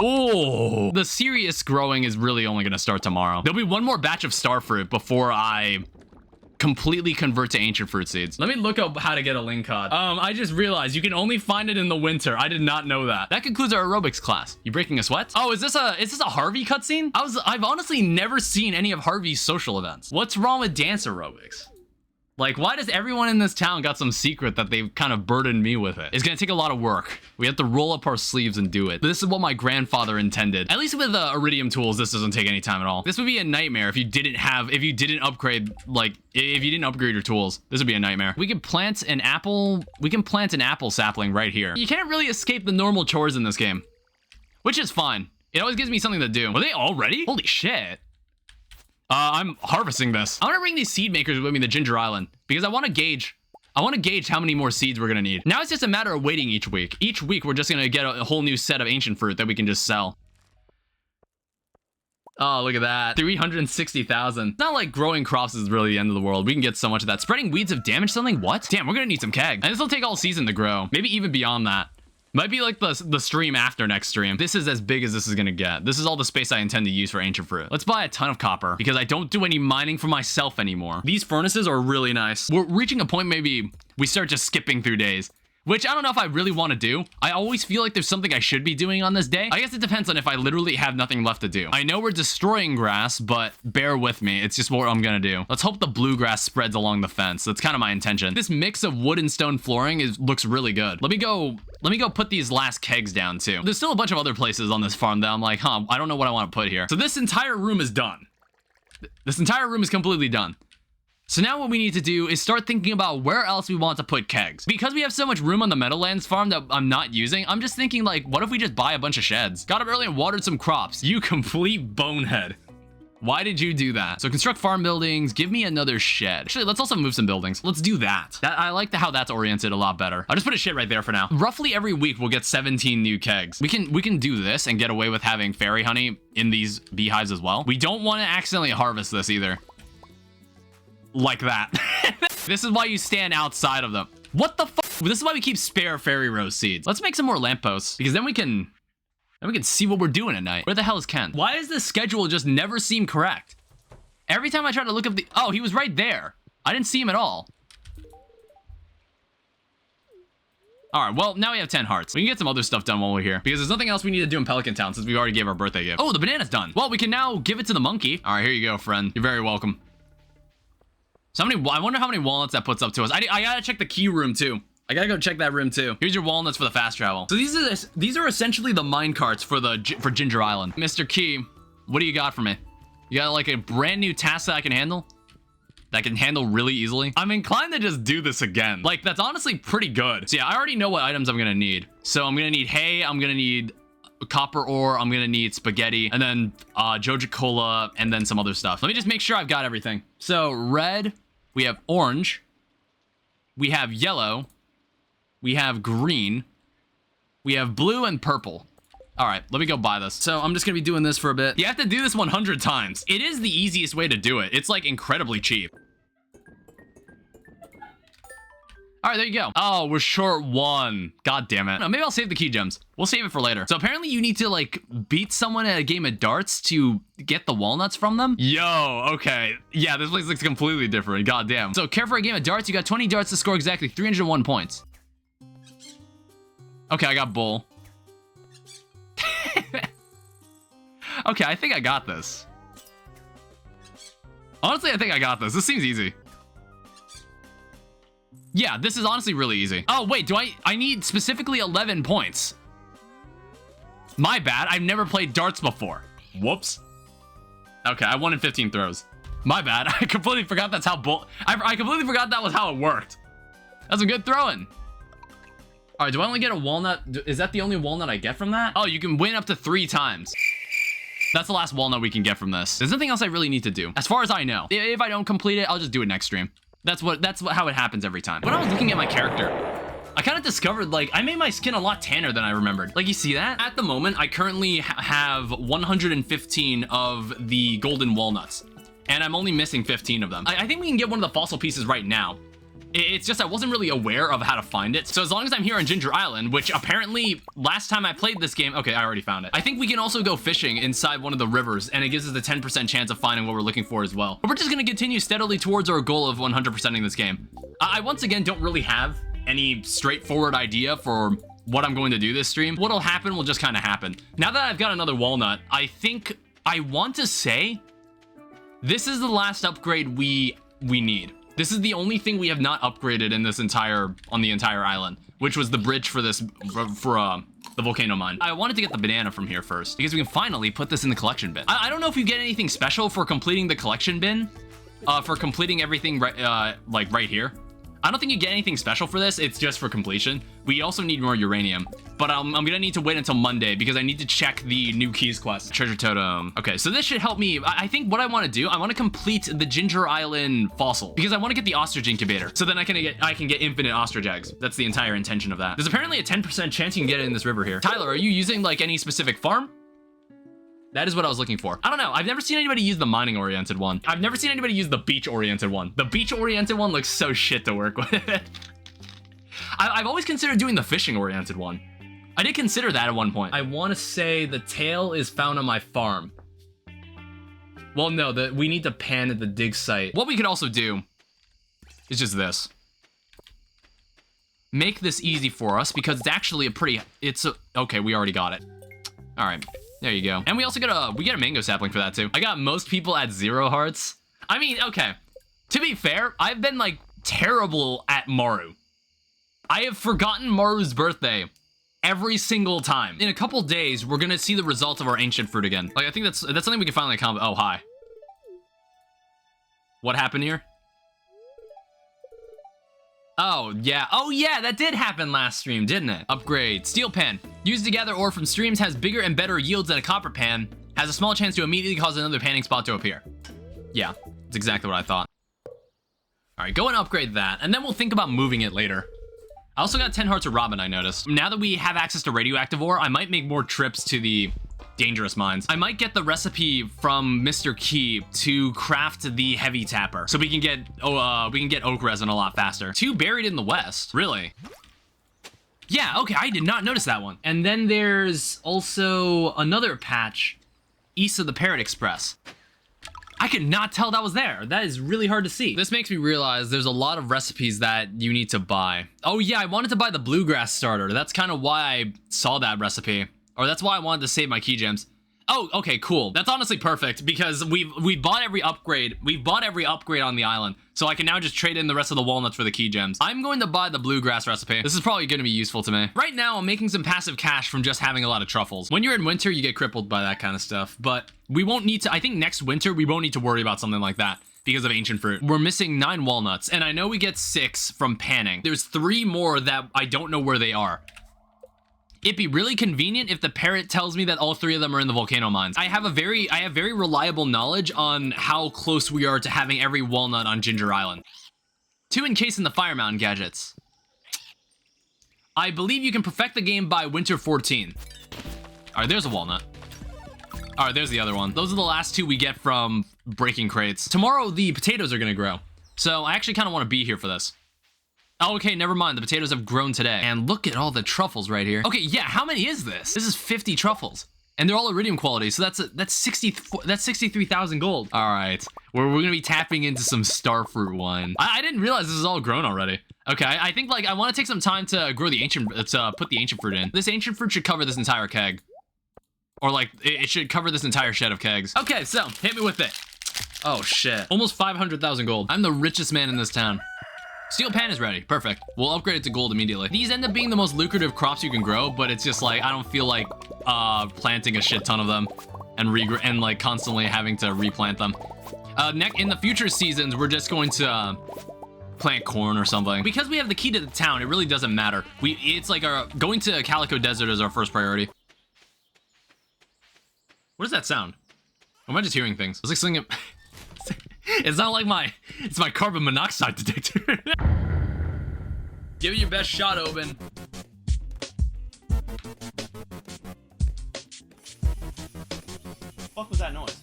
Oh, the serious growing is really only going to start tomorrow. There'll be one more batch of star fruit before I completely convert to ancient fruit seeds. Let me look up how to get a lingcod. I just realized you can only find it in the winter. I did not know that. That concludes our aerobics class. You breaking a sweat? Oh, is this a Harvey cutscene? I've honestly never seen any of Harvey's social events. What's wrong with dance aerobics? Like, why does everyone in this town got some secret that they've kind of burdened me with it? It's gonna take a lot of work. We have to roll up our sleeves and do it. This is what my grandfather intended. At least with the iridium tools, this doesn't take any time at all. This would be a nightmare if you didn't upgrade, like, if you didn't upgrade your tools. This would be a nightmare. We can plant an apple sapling right here. You can't really escape the normal chores in this game, which is fine. It always gives me something to do. Were they all ready? Holy shit. I'm harvesting this. I want to bring these seed makers with me to Ginger Island because I want to gauge how many more seeds we're going to need. Now it's just a matter of waiting each week. Each week, we're just going to get a whole new set of ancient fruit that we can just sell. Oh, look at that. 360,000. Not like growing crops is really the end of the world. We can get so much of that. Spreading weeds have damaged something? What? Damn, we're going to need some kegs. And this will take all season to grow. Maybe even beyond that. Might be like the stream after next stream. This is as big as this is gonna get. This is all the space I intend to use for ancient fruit. Let's buy a ton of copper because I don't do any mining for myself anymore. These furnaces are really nice. We're reaching a point maybe we start just skipping through days, which I don't know if I really want to do. I always feel like there's something I should be doing on this day. I guess it depends on if I literally have nothing left to do. I know we're destroying grass, but bear with me. It's just what I'm gonna do. Let's hope the bluegrass spreads along the fence. That's kind of my intention. This mix of wood and stone flooring looks really good. Let me go put these last kegs down too. There's still a bunch of other places on this farm that I'm like, I don't know what I want to put here. So this entire room is done. This entire room is completely done. So now what we need to do is start thinking about where else we want to put kegs. Because we have so much room on the Meadowlands farm that I'm not using, I'm just thinking like, what if we just buy a bunch of sheds? Got up early and watered some crops. You complete bonehead. Why did you do that? So construct farm buildings, give me another shed. Actually, let's also move some buildings. Let's do that. I like how that's oriented a lot better. I'll just put a shed right there for now. Roughly every week we'll get 17 new kegs. We can do this and get away with having fairy honey in these beehives as well. We don't want to accidentally harvest this either. Like that. This is why you stand outside of them. What the fuck? This is why we keep spare fairy rose seeds. Let's make some more lampposts because then we can see what we're doing at night. Where the hell is Ken? Why does this schedule just never seem correct? Every time I try to look up oh, he was right there. I didn't see him at all. All right, well, now we have 10 hearts. We can get some other stuff done while we're here because there's nothing else we need to do in Pelican Town since we already gave our birthday gift. Oh, the banana's done. Well, we can now give it to the monkey. All right, here you go, friend. You're very welcome. So I wonder how many walnuts that puts up to us. I gotta check the key room too. I gotta go check that room too. Here's your walnuts for the fast travel. So these are essentially the mine carts for Ginger Island. Mr. Key, what do you got for me? You got like a brand new task that I can handle? That I can handle really easily? I'm inclined to just do this again. Like, that's honestly pretty good. So yeah, I already know what items I'm gonna need. So I'm gonna need hay, I'm gonna need copper ore, I'm gonna need spaghetti, and then Joja Cola, and then some other stuff. Let me just make sure I've got everything. So red, we have orange, we have yellow, we have green, we have blue and purple. All right, let me go buy this. So I'm just gonna be doing this for a bit. You have to do this 100 times. It is the easiest way to do it. It's like incredibly cheap. All right, there you go. Oh, we're short one. God damn it. No, maybe I'll save the key gems. We'll save it for later. So apparently you need to like beat someone at a game of darts to get the walnuts from them. Yo, okay. Yeah, this place looks completely different. God damn. So care for a game of darts. You got 20 darts to score exactly 301 points. Okay, I got bull. Okay, I think I got this. Honestly, I think I got this. This seems easy. Yeah, this is honestly really easy. Oh, wait, I need specifically 11 points. My bad, I've never played darts before. Whoops. Okay, I won in 15 throws. My bad, I completely forgot that's how I completely forgot that was how it worked. That's a good throwing. All right, do I only get a walnut? Is that the only walnut I get from that? Oh, you can win up to 3 times. That's the last walnut we can get from this. There's nothing else I really need to do. As far as I know. If I don't complete it, I'll just do it next stream. That's how it happens every time. When I was looking at my character, I kind of discovered, like, I made my skin a lot tanner than I remembered. Like, you see that? At the moment, I currently have 115 of the golden walnuts, and I'm only missing 15 of them. I think we can get one of the fossil pieces right now. It's just I wasn't really aware of how to find it. So as long as I'm here on Ginger Island, which apparently last time I played this game, okay, I already found it. I think we can also go fishing inside one of the rivers, and it gives us a 10% chance of finding what we're looking for as well. But we're just gonna continue steadily towards our goal of 100%ing this game. I once again don't really have any straightforward idea for what I'm going to do this stream. What'll happen will just kind of happen. Now that I've got another walnut, I think I want to say this is the last upgrade we need. This is the only thing we have not upgraded in this on the entire island, which was the bridge for this, the volcano mine. I wanted to get the banana from here first, because we can finally put this in the collection bin. I don't know if you get anything special for completing the collection bin, for completing everything like right here. I don't think you get anything special for this. It's just for completion. We also need more uranium, but I'm gonna need to wait until Monday because I need to check the new keys quest. Treasure totem. Okay, so this should help me. I think what I want to do, I want to complete the Ginger Island fossil because I want to get the ostrich incubator. So then I can get infinite ostrich eggs. That's the entire intention of that. There's apparently a 10% chance you can get it in this river here. Tyler, are you using like any specific farm? That is what I was looking for. I don't know. I've never seen anybody use the mining-oriented one. I've never seen anybody use the beach-oriented one. The beach-oriented one looks so shit to work with. I've always considered doing the fishing-oriented one. I did consider that at one point. I want to say the tail is found on my farm. Well, no, we need to pan at the dig site. What we could also do is just this. Make this easy for us because it's actually okay, we already got it. All right. There you go. And we also get a mango sapling for that too. I got most people at 0 hearts. I mean, okay. To be fair, I've been like terrible at Maru. I have forgotten Maru's birthday every single time. In a couple days, we're gonna see the results of our ancient fruit again. Like I think that's something we can finally accomplish. Oh, hi. What happened here? Oh, yeah, that did happen last stream, didn't it? Upgrade. Steel pan. Used to gather ore from streams, has bigger and better yields than a copper pan, has a small chance to immediately cause another panning spot to appear. Yeah, that's exactly what I thought. All right, go and upgrade that, and then we'll think about moving it later. I also got 10 hearts of robin, I noticed. Now that we have access to radioactive ore, I might make more trips to the dangerous mines. I might get the recipe from Mr. Key to craft the heavy tapper, so we can get oak resin a lot faster. 2 buried in the west, really? Yeah, okay, I did not notice that one. And then there's also another patch east of the Parrot Express. I could not tell that was there. That is really hard to see. This makes me realize there's a lot of recipes that you need to buy. Oh yeah, I wanted to buy the bluegrass starter. That's kind of why I saw that recipe. Or that's why I wanted to save my key gems. Oh, okay, cool. That's honestly perfect because we bought every upgrade. We've bought every upgrade on the island. So I can now just trade in the rest of the walnuts for the key gems. I'm going to buy the bluegrass recipe. This is probably going to be useful to me. Right now, I'm making some passive cash from just having a lot of truffles. When you're in winter, you get crippled by that kind of stuff. But we won't need to, I think next winter, we won't need to worry about something like that because of ancient fruit. We're missing 9 walnuts. And I know we get 6 from panning. There's 3 more that I don't know where they are. It'd be really convenient if the parrot tells me that all 3 of them are in the volcano mines. I have very reliable knowledge on how close we are to having every walnut on Ginger Island. 2 encased in the Fire Mountain gadgets. I believe you can perfect the game by winter 14. All right, there's a walnut. All right, there's the other one. Those are the last 2 we get from breaking crates. Tomorrow, the potatoes are gonna grow. So I actually kind of want to be here for this. Oh, okay, never mind. The potatoes have grown today. And look at all the truffles right here. Okay, yeah, how many is this? This is 50 truffles. And they're all iridium quality, so that's 63,000 gold. All right, we're gonna be tapping into some starfruit wine. I didn't realize this is all grown already. Okay, I think like I want to take some time to grow the ancient, put the ancient fruit in. This ancient fruit should cover this entire keg. Or like, it should cover this entire shed of kegs. Okay, so hit me with it. Oh shit, almost 500,000 gold. I'm the richest man in this town. Steel pan is ready, perfect. We'll upgrade it to gold immediately. These end up being the most lucrative crops you can grow, but it's just like, I don't feel like planting a shit ton of them and like constantly having to replant them. In the future seasons, we're just going to plant corn or something. Because we have the key to the town, it really doesn't matter. It's like going to Calico Desert is our first priority. What does that sound? Or am I just hearing things? It's like something. It's not like it's my carbon monoxide detector. Give it your best shot, Oben. What the fuck was that noise?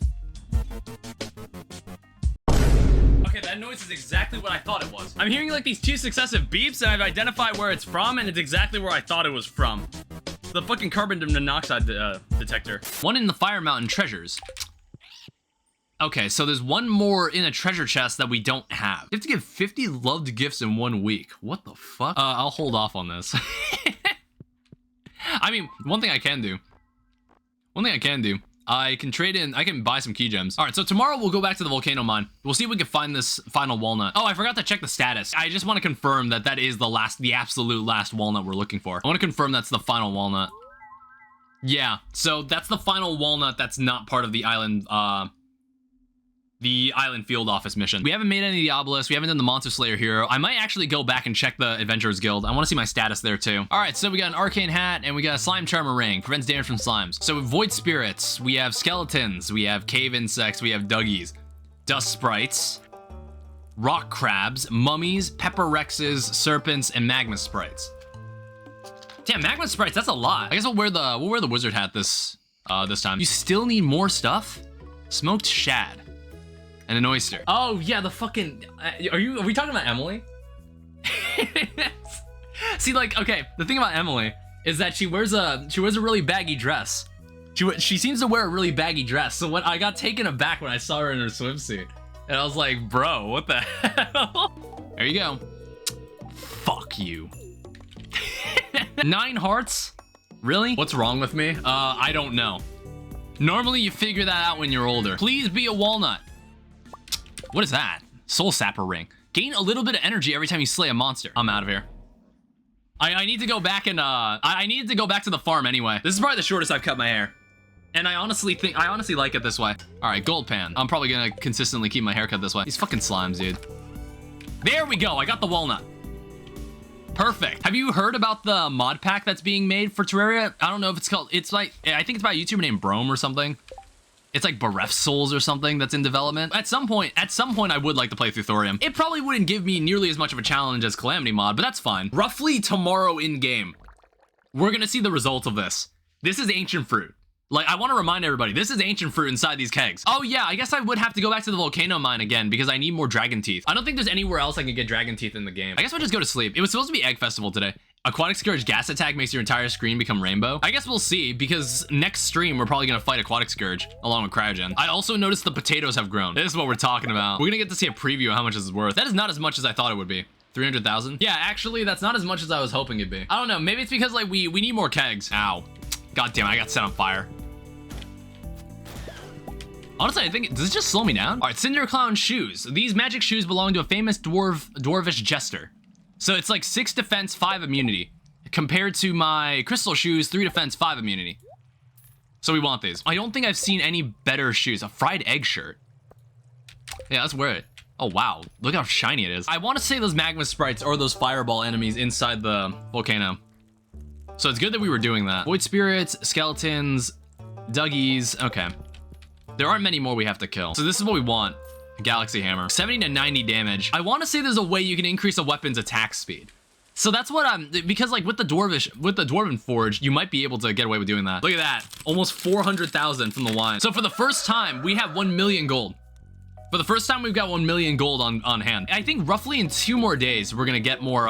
Okay, that noise is exactly what I thought it was. I'm hearing like these 2 successive beeps, and I've identified where it's from, and it's exactly where I thought it was from. The fucking carbon monoxide detector. One in the Fire Mountain treasures. Okay, so there's one more in a treasure chest that we don't have. You have to give 50 loved gifts in 1 week. What the fuck? I'll hold off on this. I mean, one thing I can do. I can trade in, I can buy some key gems. All right, so tomorrow we'll go back to the volcano mine. We'll see if we can find this final walnut. Oh, I forgot to check the status. I just want to confirm that that is the absolute last walnut we're looking for. I want to confirm that's the final walnut. Yeah, so that's the final walnut that's not part of the island field office mission. We haven't made any of the obelisks. We haven't done the Monster Slayer hero. I might actually go back and check the Adventurers Guild. I want to see my status there too. All right, so we got an arcane hat and we got a slime charmer ring. Prevents damage from slimes. So void spirits, we have skeletons, we have cave insects, we have duggies, dust sprites, rock crabs, mummies, pepper rexes, serpents, and magma sprites. Damn, magma sprites, that's a lot. I guess we'll wear the wizard hat this time. You still need more stuff? Smoked shad. And an oyster. Oh yeah, the fucking. Are we talking about Emily? See, like, okay, the thing about Emily is that she wears a really baggy dress. She seems to wear a really baggy dress. So when I got taken aback when I saw her in her swimsuit, and I was like, bro, what the hell? There you go. Fuck you. 9 hearts? Really? What's wrong with me? I don't know. Normally you figure that out when you're older. Please be a walnut. What is that? Soul Sapper ring. Gain a little bit of energy every time you slay a monster. I'm out of here. I need to go back and I needed to go back to the farm anyway. This is probably the shortest I've cut my hair. And I honestly like it this way. All right, gold pan. I'm probably gonna consistently keep my haircut this way. These fucking slimes, dude. There we go. I got the walnut. Perfect. Have you heard about the mod pack that's being made for Terraria? I don't know if it's called. It's like, I think it's by a YouTuber named Brome or something. It's like Bereft Souls or something that's in development. At some point, I would like to play through Thorium. It probably wouldn't give me nearly as much of a challenge as Calamity mod, but that's fine. Roughly tomorrow in game, we're gonna see the results of this. This is ancient fruit. Like, I want to remind everybody, this is ancient fruit inside these kegs. Oh yeah, I guess I would have to go back to the volcano mine again because I need more dragon teeth. I don't think there's anywhere else I can get dragon teeth in the game. I guess we'll just go to sleep. It was supposed to be Egg Festival today. Aquatic Scourge gas attack makes your entire screen become rainbow. I guess we'll see, because next stream, we're probably gonna fight Aquatic Scourge along with Cryogen. I also noticed the potatoes have grown. This is what we're talking about. We're gonna get to see a preview of how much this is worth. That is not as much as I thought it would be. 300,000? Yeah, actually, that's not as much as I was hoping it'd be. I don't know, maybe it's because like we need more kegs. Ow. God damn, I got set on fire. Honestly, I think, does it just slow me down? All right, Cinder Clown shoes. These magic shoes belong to a famous dwarvish jester. So it's like 6 defense, 5 immunity. Compared to my crystal shoes, 3 defense, 5 immunity. So we want these. I don't think I've seen any better shoes. A fried egg shirt. Yeah, let's wear it. Oh, wow. Look how shiny it is. I want to say those magma sprites or those fireball enemies inside the volcano. So it's good that we were doing that. Void spirits, skeletons, duggies. Okay. There aren't many more we have to kill. So this is what we want. A galaxy hammer. 70 to 90 damage. I want to say there's a way you can increase a weapon's attack speed. So that's what I'm, because like with the Dwarven Forge, you might be able to get away with doing that. Look at that. Almost 400,000 from the wine. So for the first time, we have 1 million gold. For the first time, we've got 1 million gold on hand. I think roughly in 2 more days, we're gonna get more,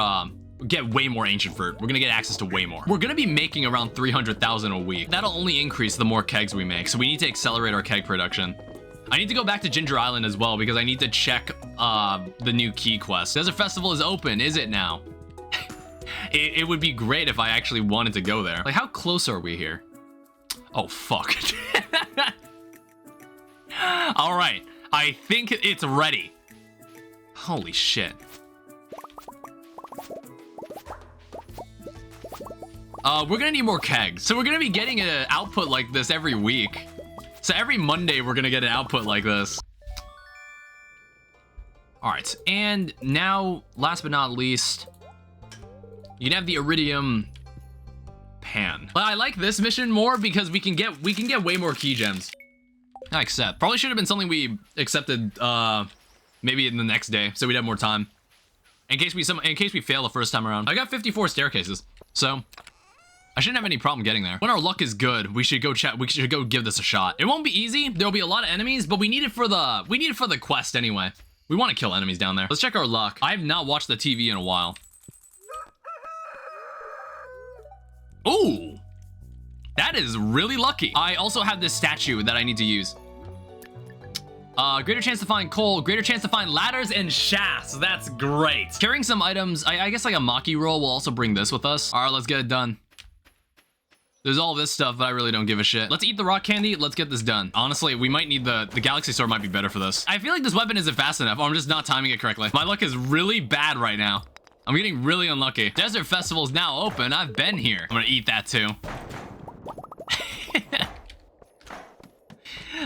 get way more ancient fruit. We're gonna get access to way more. We're gonna be making around 300,000 a week. That'll only increase the more kegs we make. So we need to accelerate our keg production. I need to go back to Ginger Island as well because I need to check the new key quest. Desert Festival is open, is it now? It would be great if I actually wanted to go there. Like, how close are we here? Oh, fuck. All right, I think it's ready. Holy shit. We're gonna need more kegs. So we're gonna be getting an output like this every week. So every Monday, we're gonna get an output like this. All right, and now, last but not least, you can have the Iridium pan. But I like this mission more because we can get way more key gems. I accept. Probably should have been something we accepted maybe in the next day, so we'd have more time. In case we fail the first time around. I got 54 staircases, so I shouldn't have any problem getting there. When our luck is good, we should go give this a shot. It won't be easy. There'll be a lot of enemies, but we need it for the quest anyway. We want to kill enemies down there. Let's check our luck. I have not watched the TV in a while. Ooh, that is really lucky. I also have this statue that I need to use. Greater chance to find coal, greater chance to find ladders and shafts. That's great. Carrying some items, I guess like a Maki roll will also bring this with us. All right, let's get it done. There's all this stuff, but I really don't give a shit. Let's eat the rock candy. Let's get this done. Honestly, we might need the galaxy sword might be better for this. I feel like this weapon isn't fast enough. Or I'm just not timing it correctly. My luck is really bad right now. I'm getting really unlucky. Desert Festival is now open. I've been here. I'm gonna eat that too.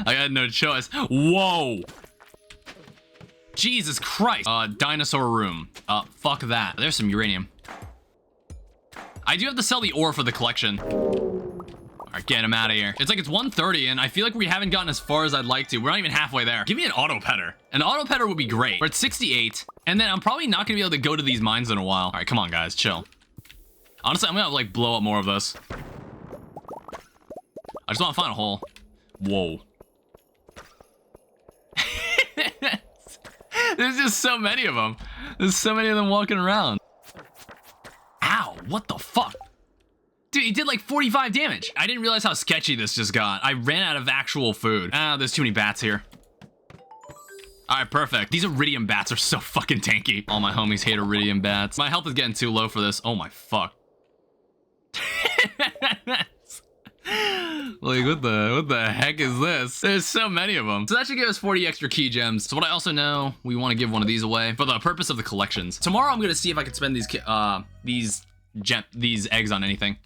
I got no choice. Whoa. Jesus Christ. Dinosaur room. Fuck that. There's some uranium. I do have to sell the ore for the collection. All right, get him out of here. It's like it's 1:30 and I feel like we haven't gotten as far as I'd like to. We're not even halfway there. Give me an auto petter. An auto petter would be great. We're at 68 and then I'm probably not gonna be able to go to these mines in a while. All right, come on guys, chill. Honestly, I'm gonna like blow up more of this. I just want to find a hole. Whoa. There's just so many of them. There's so many of them walking around. Ow, what the fuck? Dude, he did like 45 damage. I didn't realize how sketchy this just got. I ran out of actual food. Ah, there's too many bats here. All right, perfect. These iridium bats are so fucking tanky. All my homies hate iridium bats. My health is getting too low for this. Oh my fuck. Like, what the heck is this? There's so many of them. So that should give us 40 extra key gems. So what I also know, we want to give one of these away for the purpose of the collections. Tomorrow I'm gonna see if I can spend these eggs on anything.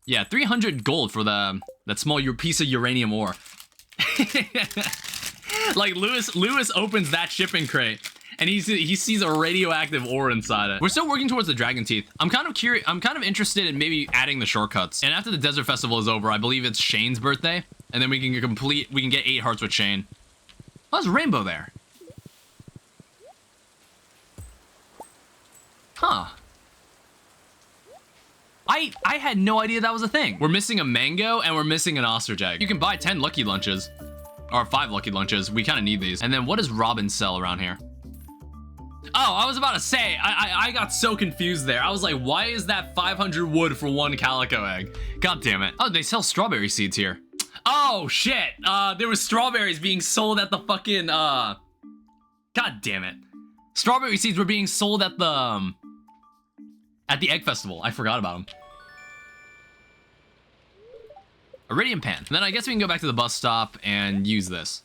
Yeah, 300 gold for that small piece of uranium ore. Like Lewis opens that shipping crate and he sees a radioactive ore inside it. We're still working towards the dragon teeth. I'm kind of curious. I'm kind of interested in maybe adding the shortcuts. And after the desert festival is over, I believe it's Shane's birthday, and then we can get 8 hearts with Shane. Oh, there's a rainbow there. Huh. I had no idea that was a thing. We're missing a mango and we're missing an ostrich egg. You can buy 10 lucky lunches. Or 5 lucky lunches. We kind of need these. And then what does Robin sell around here? Oh, I was about to say, I got so confused there. I was like, why is that 500 wood for 1 calico egg? God damn it. Oh, they sell strawberry seeds here. Oh, shit. There was strawberries being sold at the fucking, God damn it. Strawberry seeds were being sold at the egg festival. I forgot about them. Iridium pan. And then I guess we can go back to the bus stop and use this.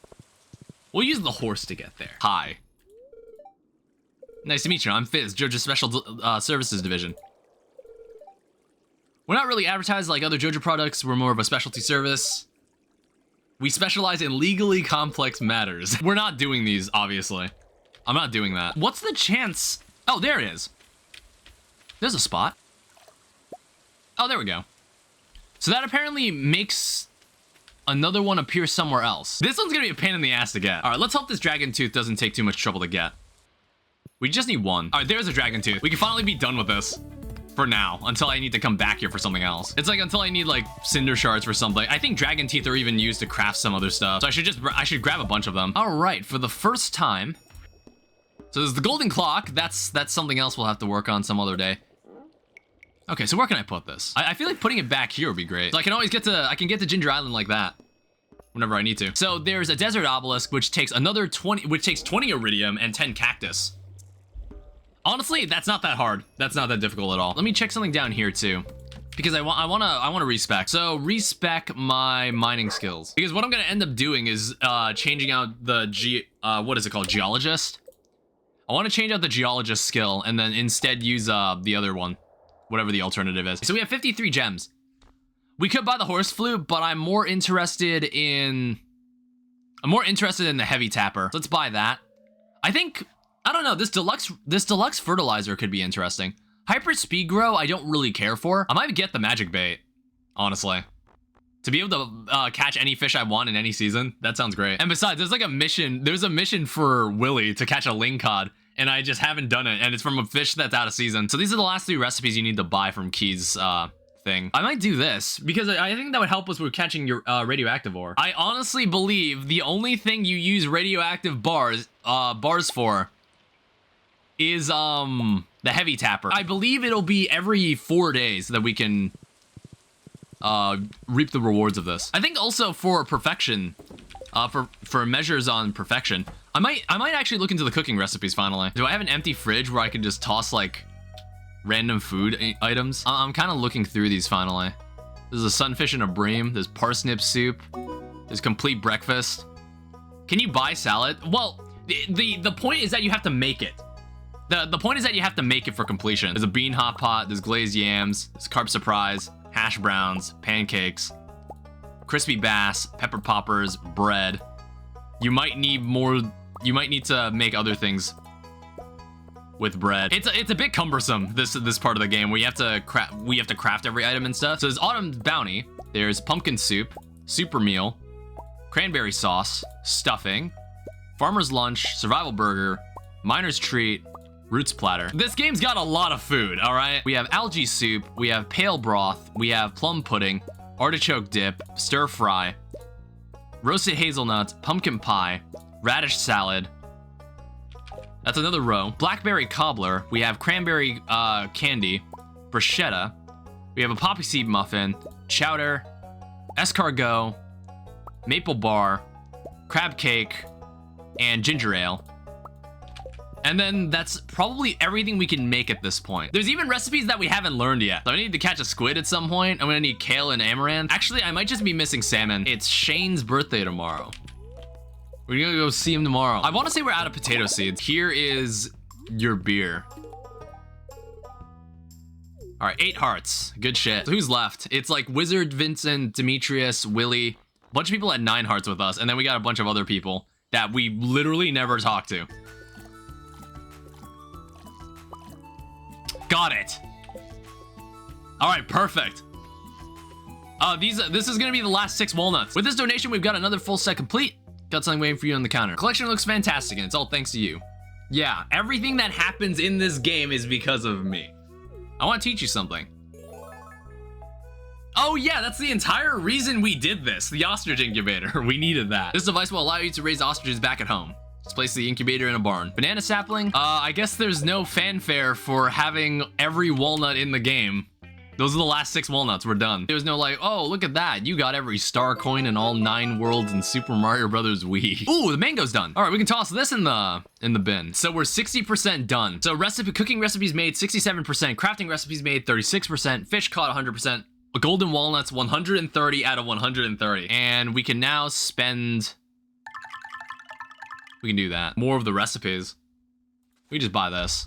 We'll use the horse to get there. Hi. Nice to meet you. I'm Fizz, JoJo's Special Services Division. We're not really advertised like other JoJo products. We're more of a specialty service. We specialize in legally complex matters. We're not doing these, obviously. I'm not doing that. What's the chance? Oh, there it is. There's a spot. Oh, there we go. So that apparently makes another one appear somewhere else. This one's gonna be a pain in the ass to get. All right, let's hope this dragon tooth doesn't take too much trouble to get. We just need 1. All right, there's a dragon tooth. We can finally be done with this for now, until I need to come back here for something else. It's like until I need like cinder shards for something. I think dragon teeth are even used to craft some other stuff. So I should grab a bunch of them. All right, for the first time. So there's the golden clock. That's something else we'll have to work on some other day. Okay, so where can I put this? I feel like putting it back here would be great. So I can always get to Ginger Island like that whenever I need to. So there's a desert obelisk which takes 20 iridium and 10 cactus. Honestly, that's not that hard. That's not that difficult at all. Let me check something down here too, because I want to respec. So respec my mining skills, because what I'm gonna end up doing is changing out the what is it called, geologist. I want to change out the geologist skill and then instead use the other one. Whatever the alternative is. So we have 53 gems. We could buy the horse flute, but I'm more interested in the heavy tapper. Let's buy that. I don't know, this deluxe fertilizer could be interesting. Hyper speed grow, I don't really care for. I might get the magic bait, honestly. To be able to catch any fish I want in any season, that sounds great. And besides, there's a mission for Willy to catch a lingcod, and I just haven't done it, and it's from a fish that's out of season. So these are the last 3 recipes you need to buy from Key's thing. I might do this because I think that would help us with catching your radioactive ore. I honestly believe the only thing you use radioactive bars for is the heavy tapper. I believe it'll be every 4 days that we can reap the rewards of this. I think also for perfection, for measures on perfection, I might actually look into the cooking recipes finally. Do I have an empty fridge where I can just toss like random food items? I'm kind of looking through these finally. There's a sunfish and a bream. There's parsnip soup. There's complete breakfast. Can you buy salad? Well, the point is that you have to make it. The point is that you have to make it for completion. There's a bean hot pot. There's glazed yams. There's carb surprise. Hash browns. Pancakes. Crispy bass. Pepper poppers. Bread. You might need more. You might need to make other things with bread. It's a bit cumbersome, this part of the game, where you have to craft every item and stuff. So there's autumn bounty, there's pumpkin soup, super meal, cranberry sauce, stuffing, farmer's lunch, survival burger, miner's treat, roots platter. This game's got a lot of food, all right? We have algae soup, we have pale broth, we have plum pudding, artichoke dip, stir fry, roasted hazelnuts, pumpkin pie, radish salad. That's another row. Blackberry cobbler. We have cranberry candy, bruschetta. We have a poppy seed muffin, chowder, escargot, maple bar, crab cake, and ginger ale. And then that's probably everything we can make at this point. There's even recipes that we haven't learned yet. So I need to catch a squid at some point. I'm gonna need kale and amaranth. Actually, I might just be missing salmon. It's Shane's birthday tomorrow. We're gonna go see him tomorrow. I want to say we're out of potato seeds. Here is your beer. All right, 8 hearts. Good shit. So who's left? It's like Wizard, Vincent, Demetrius, Willie. A bunch of people had 9 hearts with us, and then we got a bunch of other people that we literally never talked to. Got it. All right, perfect. This is gonna be the last 6 walnuts. With this donation, we've got another full set complete. Got something waiting for you on the counter. Collection looks fantastic, and it's all thanks to you. Yeah, everything that happens in this game is because of me. I want to teach you something. Oh yeah, that's the entire reason we did this. The ostrich incubator. We needed that. This device will allow you to raise ostriches back at home. Just place the incubator in a barn. Banana sapling. I guess there's no fanfare for having every walnut in the game. Those are the last 6 walnuts. We're done. There was no like, oh, look at that. You got every star coin in all 9 worlds in Super Mario Brothers Wii. Ooh, the mango's done. All right, we can toss this in the bin. So we're 60% done. So cooking recipes made 67%, crafting recipes made 36%, fish caught 100%, golden walnuts 130 out of 130. And we can now spend... We can do that. More of the recipes. We just buy this.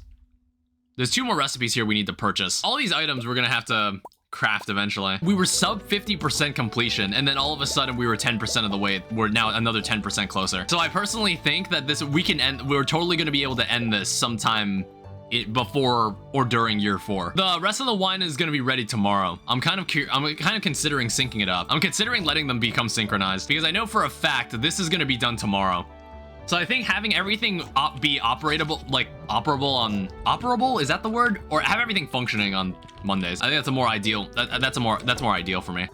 There's 2 more recipes here we need to purchase. All these items we're gonna have to craft eventually. We were sub 50% completion, and then all of a sudden we were 10% of the way. We're now another 10% closer. So I personally think that we're totally gonna be able to end this sometime before or during year 4. The rest of the wine is gonna be ready tomorrow. I'm kind of considering syncing it up. I'm considering letting them become synchronized because I know for a fact that this is gonna be done tomorrow. So I think having everything be operable, is that the word? Or have everything functioning on Mondays. I think that's a more ideal, that's more ideal for me.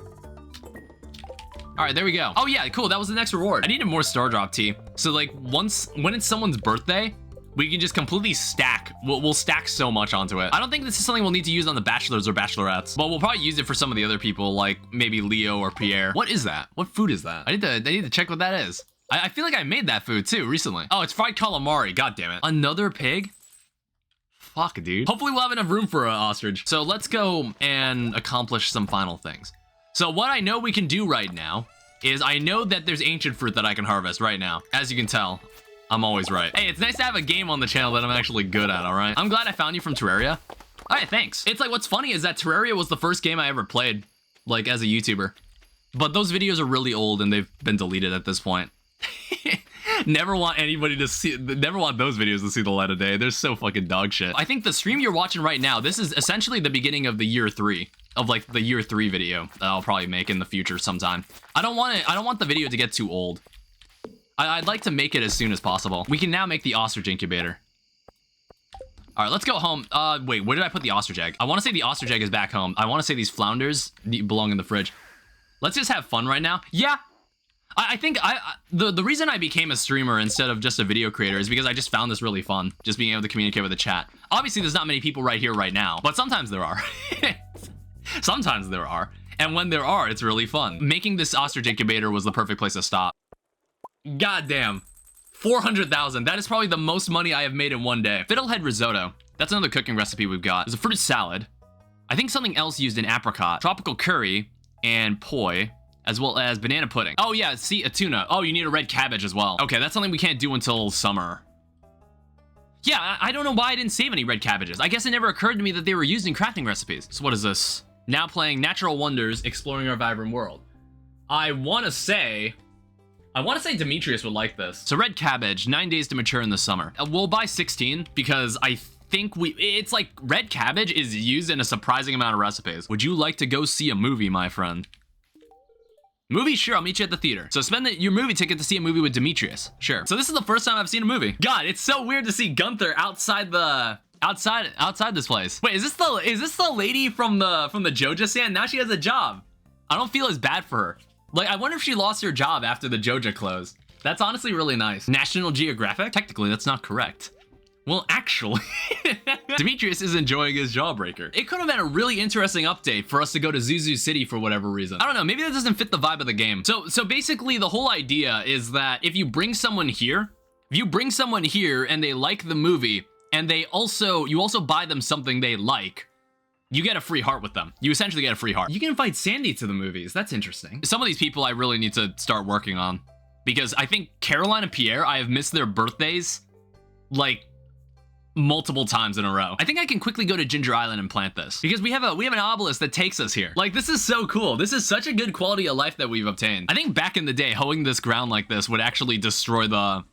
All right, there we go. Oh yeah, cool, that was the next reward. I needed more star drop tea. So like when it's someone's birthday, we can just completely stack. We'll stack so much onto it. I don't think this is something we'll need to use on the bachelors or bachelorettes, but we'll probably use it for some of the other people, like maybe Leo or Pierre. What is that? What food is that? I need to check what that is. I feel like I made that food too recently. Oh, it's fried calamari. God damn it. Another pig? Fuck, dude. Hopefully we'll have enough room for an ostrich. So let's go and accomplish some final things. So what I know we can do right now is I know that there's ancient fruit that I can harvest right now. As you can tell, I'm always right. Hey, it's nice to have a game on the channel that I'm actually good at, all right? I'm glad I found you from Terraria. All right, thanks. It's like, what's funny is that Terraria was the first game I ever played, like as a YouTuber. But those videos are really old and they've been deleted at this point. Never want those videos to see the light of day. They're so fucking dog shit. I think the stream you're watching right now, this is essentially the beginning of the year 3 of like the year 3 video that I'll probably make in the future sometime. I don't want the video to get too old. I'd like to make it as soon as possible. We can now make the ostrich incubator. All right, let's go home. Wait, where did I put the ostrich egg? I want to say the ostrich egg is back home. I want to say these flounders belong in the fridge. Let's just have fun right now. Yeah. I think the reason I became a streamer instead of just a video creator is because I just found this really fun, just being able to communicate with the chat. Obviously, there's not many people right here right now, but sometimes there are. Sometimes there are. And when there are, it's really fun. Making this ostrich incubator was the perfect place to stop. Goddamn. 400,000. That is probably the most money I have made in one day. Fiddlehead risotto. That's another cooking recipe we've got. There's a fruit salad. I think something else used in apricot. Tropical curry and poi, as well as banana pudding. Oh yeah, see, a tuna. Oh, you need a red cabbage as well. Okay, that's something we can't do until summer. Yeah, I don't know why I didn't save any red cabbages. I guess it never occurred to me that they were used in crafting recipes. So what is this? Now playing Natural Wonders, Exploring Our Vibrant World. I want to say Demetrius would like this. So red cabbage, 9 days to mature in the summer. We'll buy 16 because I think it's like red cabbage is used in a surprising amount of recipes. Would you like to go see a movie, my friend? Movie? Sure, I'll meet you at the theater. So spend your movie ticket to see a movie with Demetrius. Sure. So this is the first time I've seen a movie. God, it's so weird to see Gunther outside this place. Wait, is this the lady from the Joja stand? Now she has a job. I don't feel as bad for her. Like, I wonder if she lost her job after the Joja closed. That's honestly really nice. National Geographic? Technically, that's not correct. Well, actually, Demetrius is enjoying his jawbreaker. It could have been a really interesting update for us to go to Zuzu City for whatever reason. I don't know, maybe that doesn't fit the vibe of the game. So basically, the whole idea is that if you bring someone here, and they like the movie, and you also buy them something they like, you get a free heart with them. You essentially get a free heart. You can invite Sandy to the movies. That's interesting. Some of these people I really need to start working on, because I think Caroline and Pierre, I have missed their birthdays like multiple times in a row. I think I can quickly go to Ginger Island and plant this, because we have an obelisk that takes us here. Like, this is so cool. This is such a good quality of life that we've obtained. I think back in the day, hoeing this ground like this would actually destroy the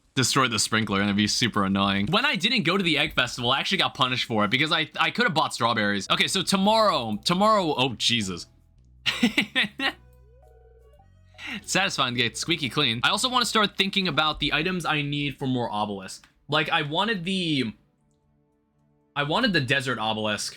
sprinkler, and it'd be super annoying. When I didn't go to the egg festival, I actually got punished for it because I could have bought strawberries. Okay, so tomorrow, oh Jesus. It's satisfying to get squeaky clean. I also want to start thinking about the items I need for more obelisks. Like, I wanted the desert obelisk.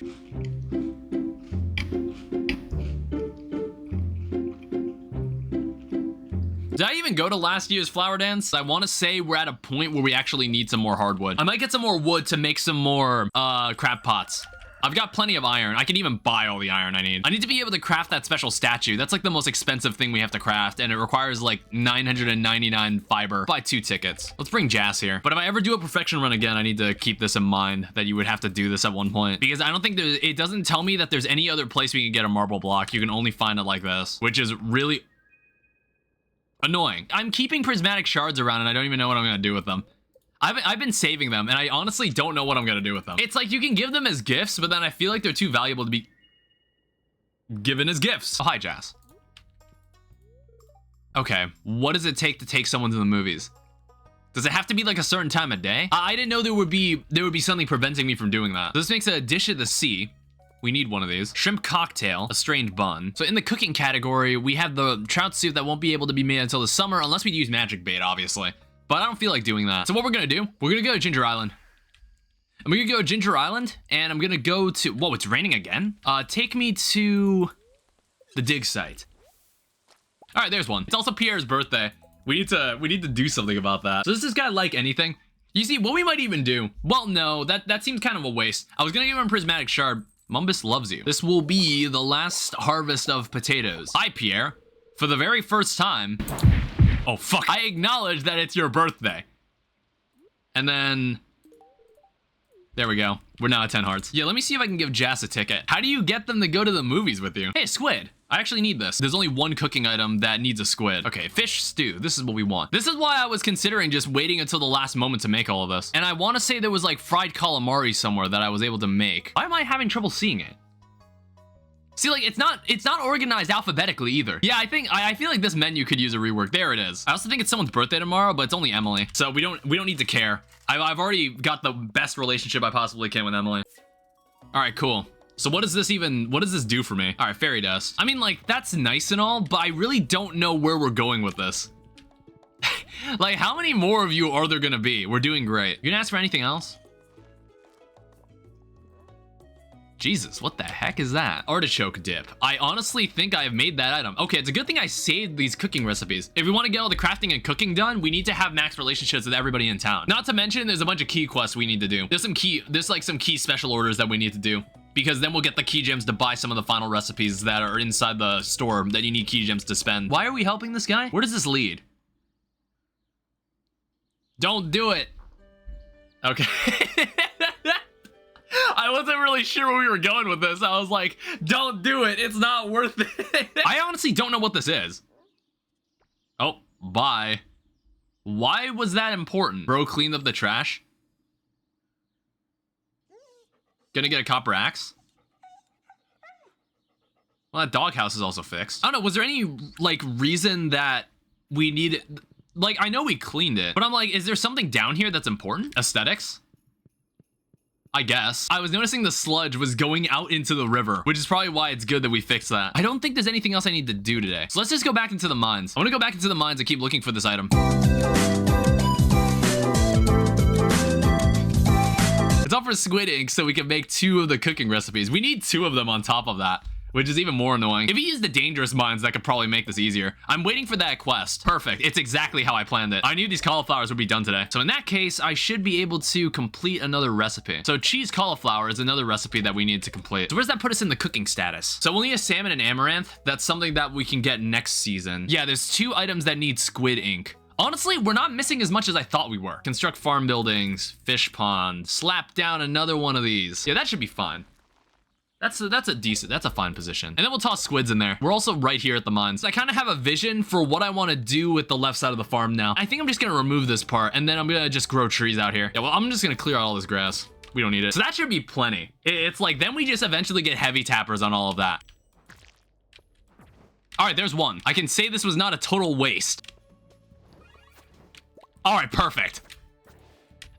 Did I even go to last year's flower dance? I want to say we're at a point where we actually need some more hardwood. I might get some more wood to make some more crab pots. I've got plenty of iron. I can even buy all the iron I need. I need to be able to craft that special statue. That's like the most expensive thing we have to craft, and it requires like 999 fiber. Buy 2 tickets. Let's bring Jas here. But if I ever do a perfection run again, I need to keep this in mind, that you would have to do this at one point, because I don't think it doesn't tell me that there's any other place we can get a marble block. You can only find it like this, which is really annoying. I'm keeping prismatic shards around, and I don't even know what I'm gonna do with them. I've been saving them, and I honestly don't know what I'm gonna do with them. It's like you can give them as gifts, but then I feel like they're too valuable to be given as gifts. Oh, hi, Jas. Okay, what does it take to take someone to the movies? Does it have to be like a certain time of day? I didn't know there would be something preventing me from doing that. So this makes a dish of the sea. We need one of these. Shrimp cocktail, a strained bun. So in the cooking category, we have the trout soup that won't be able to be made until the summer, unless we use magic bait, obviously. But I don't feel like doing that. So what we're gonna do, we're gonna go to Ginger Island. I'm gonna go to Ginger Island, and I'm gonna go to, whoa, it's raining again? Take me to the dig site. All right, there's one. It's also Pierre's birthday. We need to do something about that. So does this guy like anything? You see, what we might even do, well, no, that seems kind of a waste. I was gonna give him a prismatic shard. Mumbus loves you. This will be the last harvest of potatoes. Hi, Pierre. For the very first time, oh, fuck. I acknowledge that it's your birthday. And then, there we go. We're now at 10 hearts. Yeah, let me see if I can give Jas a ticket. How do you get them to go to the movies with you? Hey, squid. I actually need this. There's only one cooking item that needs a squid. Okay, fish stew. This is what we want. This is why I was considering just waiting until the last moment to make all of this. And I want to say there was like fried calamari somewhere that I was able to make. Why am I having trouble seeing it? See, like, it's not organized alphabetically either. Yeah, I feel like this menu could use a rework. There it is. I also think it's someone's birthday tomorrow, but it's only Emily. So we don't need to care. I've already got the best relationship I possibly can with Emily. All right, cool. So what does this do for me? All right, fairy dust. I mean, like, that's nice and all, but I really don't know where we're going with this. Like, how many more of you are there gonna be? We're doing great. You gonna ask for anything else? Jesus, what the heck is that? Artichoke dip. I honestly think I have made that item. Okay, it's a good thing I saved these cooking recipes. If we want to get all the crafting and cooking done, we need to have max relationships with everybody in town. Not to mention, there's a bunch of key quests we need to do. There's like some key special orders that we need to do. Because then we'll get the key gems to buy some of the final recipes that are inside the store that you need key gems to spend. Why are we helping this guy? Where does this lead? Don't do it. Okay. I wasn't really sure where we were going with this. I was like, don't do it. It's not worth it. I honestly don't know what this is. Oh, bye. Why was that important? Bro cleaned up the trash. Gonna get a copper axe. Well, that doghouse is also fixed. I don't know, was there any, like, reason that we needed... Like, I know we cleaned it, but I'm like, is there something down here that's important? Aesthetics? I guess. I was noticing the sludge was going out into the river, which is probably why it's good that we fixed that. I don't think there's anything else I need to do today. So let's just go back into the mines. I want to go back into the mines and keep looking for this item. It's all for squid ink so we can make 2 of the cooking recipes. We need 2 of them on top of that, which is even more annoying. If we use the dangerous mines, that could probably make this easier. I'm waiting for that quest. Perfect. It's exactly how I planned it. I knew these cauliflowers would be done today. So in that case, I should be able to complete another recipe. So cheese cauliflower is another recipe that we need to complete. So where does that put us in the cooking status? So we'll need a salmon and amaranth. That's something that we can get next season. Yeah, there's 2 items that need squid ink. Honestly, we're not missing as much as I thought we were. Construct farm buildings, fish pond, slap down another one of these. Yeah, that should be fine. That's a fine position. And then we'll toss squids in there. We're also right here at the mines. I kind of have a vision for what I want to do with the left side of the farm now. I think I'm just going to remove this part and then I'm going to just grow trees out here. Yeah, well, I'm just going to clear out all this grass. We don't need it. So that should be plenty. It's like, then we just eventually get heavy tappers on all of that. All right, there's one. I can say this was not a total waste. All right, perfect.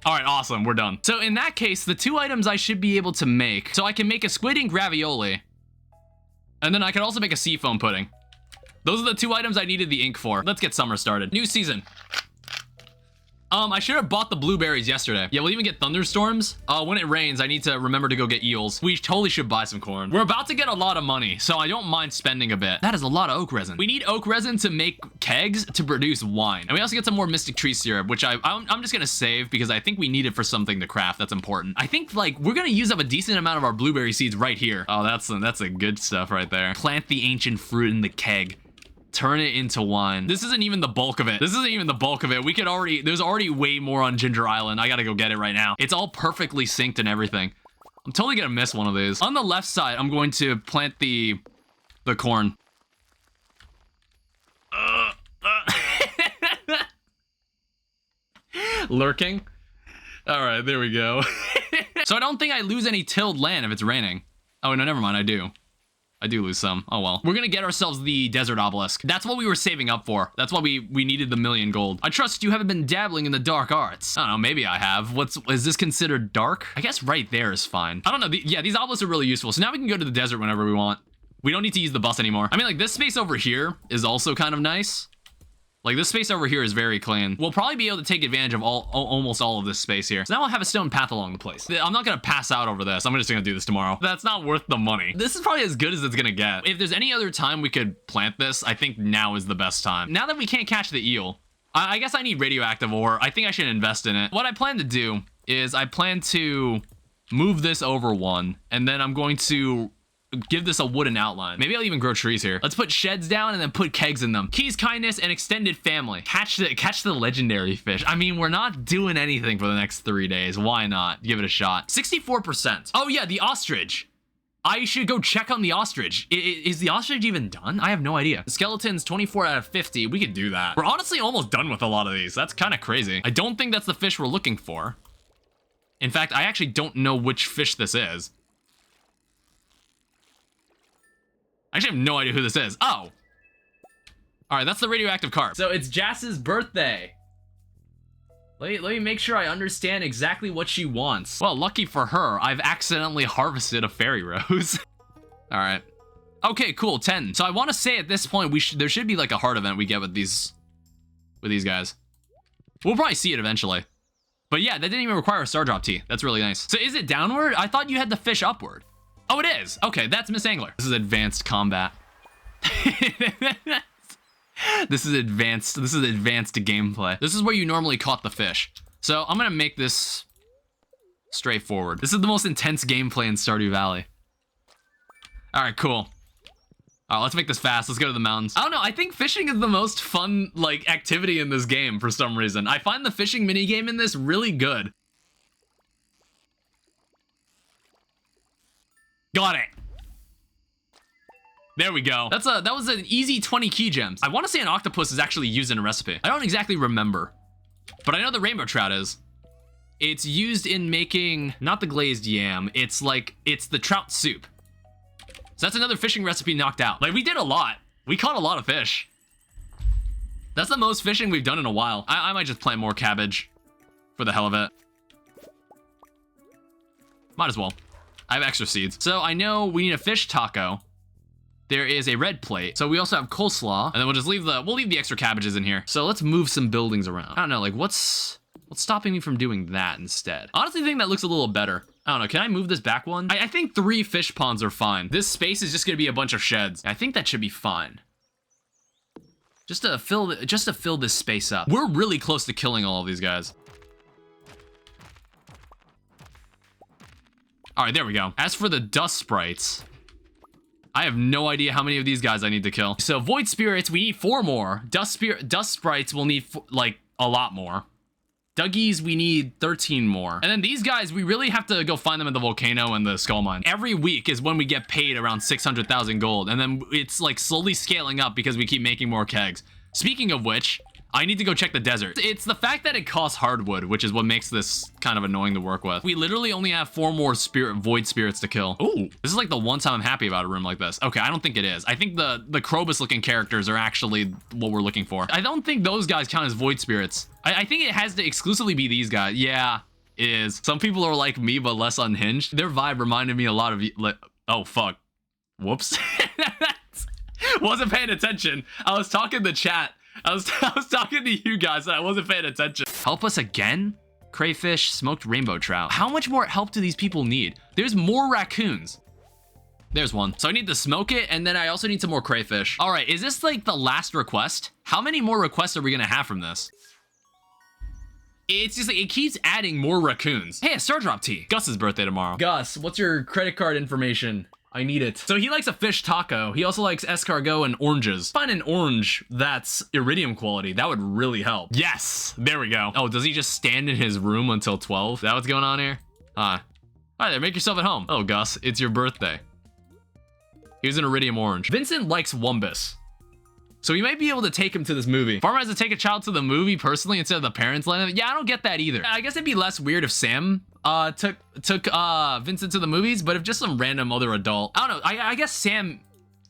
All right, awesome, we're done. So in that case, the 2 items I should be able to make. So I can make a squid ink ravioli. And then I can also make a seafoam pudding. Those are the 2 items I needed the ink for. Let's get summer started. New season. I should have bought the blueberries yesterday. Yeah, we'll even get thunderstorms. When it rains, I need to remember to go get eels. We totally should buy some corn. We're about to get a lot of money, so I don't mind spending a bit. That is a lot of oak resin. We need oak resin to make kegs to produce wine. And we also get some more mystic tree syrup, which I'm just gonna save because I think we need it for something to craft that's important. I think, like, we're gonna use up a decent amount of our blueberry seeds right here. Oh, that's a good stuff right there. Plant the ancient fruit in the keg. Turn it into wine. This isn't even the bulk of it. We could already, there's already way more on Ginger Island. I gotta go get it right now. It's all perfectly synced and everything. I'm totally gonna miss one of these. On the left side, I'm going to plant the corn. Lurking. All right, there we go. So I don't think I lose any tilled land if it's raining. Oh, no, never mind, I do. I do lose some. Oh, well. We're gonna get ourselves the desert obelisk. That's what we were saving up for. That's why we needed the 1,000,000 gold. I trust you haven't been dabbling in the dark arts. I don't know, maybe I have. Is this considered dark? I guess right there is fine. I don't know. Yeah, these obelisks are really useful. So now we can go to the desert whenever we want. We don't need to use the bus anymore. I mean, like, this space over here is also kind of nice. Like, this space over here is very clean. We'll probably be able to take advantage of almost all of this space here. So now I'll have a stone path along the place. I'm not gonna pass out over this. I'm just gonna do this tomorrow. That's not worth the money. This is probably as good as it's gonna get. If there's any other time we could plant this, I think now is the best time. Now that we can't catch the eel, I guess I need radioactive ore. I think I should invest in it. What I plan to do is I plan to move this over 1, and then I'm going to give this a wooden outline. Maybe I'll even grow trees here. Let's put sheds down and then put kegs in them. Keys, kindness, and extended family. Catch the legendary fish. I mean, we're not doing anything for the next 3 days. Why not? Give it a shot. 64%. Oh yeah, the ostrich. I should go check on the ostrich. Is the ostrich even done? I have no idea. The skeleton's 24 out of 50. We could do that. We're honestly almost done with a lot of these. That's kind of crazy. I don't think that's the fish we're looking for. In fact, I actually don't know which fish this is. I actually have no idea who this is. Oh. All right, that's the radioactive carp. So it's Jass's birthday. Let me make sure I understand exactly what she wants. Well, lucky for her, I've accidentally harvested a fairy rose. All right. Okay, cool, 10. So I want to say at this point, there should be like a heart event we get with these guys. We'll probably see it eventually. But yeah, that didn't even require a star drop tea. That's really nice. So is it downward? I thought you had to fish upward. Oh, it is. Okay, that's Miss Angler. This is advanced combat. This is advanced gameplay. This is where you normally caught the fish. So I'm gonna make this straightforward. This is the most intense gameplay in Stardew Valley. All right, cool. All right, let's make this fast. Let's go to the mountains. I don't know. I think fishing is the most fun, like, activity in this game for some reason. I find the fishing minigame in this really good. Got it. There we go. That was an easy 20 key gems. I want to say an octopus is actually used in a recipe. I don't exactly remember, but I know the rainbow trout is. It's used in making, not the glazed yam. It's the trout soup. So that's another fishing recipe knocked out. Like, we did a lot. We caught a lot of fish. That's the most fishing we've done in a while. I might just plant more cabbage for the hell of it. Might as well. I have extra seeds. So I know we need a fish taco. There is a red plate. So we also have coleslaw, and then we'll just leave the extra cabbages in here. So let's move some buildings around. I don't know, like what's stopping me from doing that instead? Honestly, I think that looks a little better. I don't know, can I move this back one? I think 3 fish ponds are fine. This space is just gonna be a bunch of sheds. I think that should be fine. Just to fill this space up. We're really close to killing all of these guys. All right, there we go. As for the dust sprites, I have no idea how many of these guys I need to kill. So void spirits, we need 4 more. Dust sprites will need like a lot more. Duggies, we need 13 more. And then these guys, we really have to go find them at the volcano and the skull mine. Every week is when we get paid around 600,000 gold. And then it's like slowly scaling up because we keep making more kegs. Speaking of which, I need to go check the desert. It's the fact that it costs hardwood, which is what makes this kind of annoying to work with. We literally only have 4 more void spirits to kill. Ooh, this is like the one time I'm happy about a room like this. Okay, I don't think it is. I think the Krobus looking characters are actually what we're looking for. I don't think those guys count as void spirits. I think it has to exclusively be these guys. Yeah, it is. Some people are like me, but less unhinged. Their vibe reminded me a lot of, oh, fuck. Whoops. Wasn't paying attention. I was talking to chat. I was talking to you guys and I wasn't paying attention. Help us again? Crayfish, smoked rainbow trout. How much more help do these people need? There's more raccoons. There's one. So I need to smoke it, and then I also need some more crayfish. All right, is this like the last request? How many more requests are we gonna have from this? It's just like, it keeps adding more raccoons. Hey, a star drop tea. Gus's birthday tomorrow. Gus, what's your credit card information? I need it. So he likes a fish taco. He also likes escargot and oranges. Find an orange that's iridium quality. That would really help. Yes, there we go. Oh, does he just stand in his room until 12? Is that what's going on here? Hi there, make yourself at home. Oh, Gus, it's your birthday. Here's an iridium orange. Vincent likes Wumbus. So we might be able to take him to this movie. Farmer has to take a child to the movie personally instead of the parents letting him. Yeah, I don't get that either. I guess it'd be less weird if Sam took Vincent to the movies, but if just some random other adult, I don't know. I guess Sam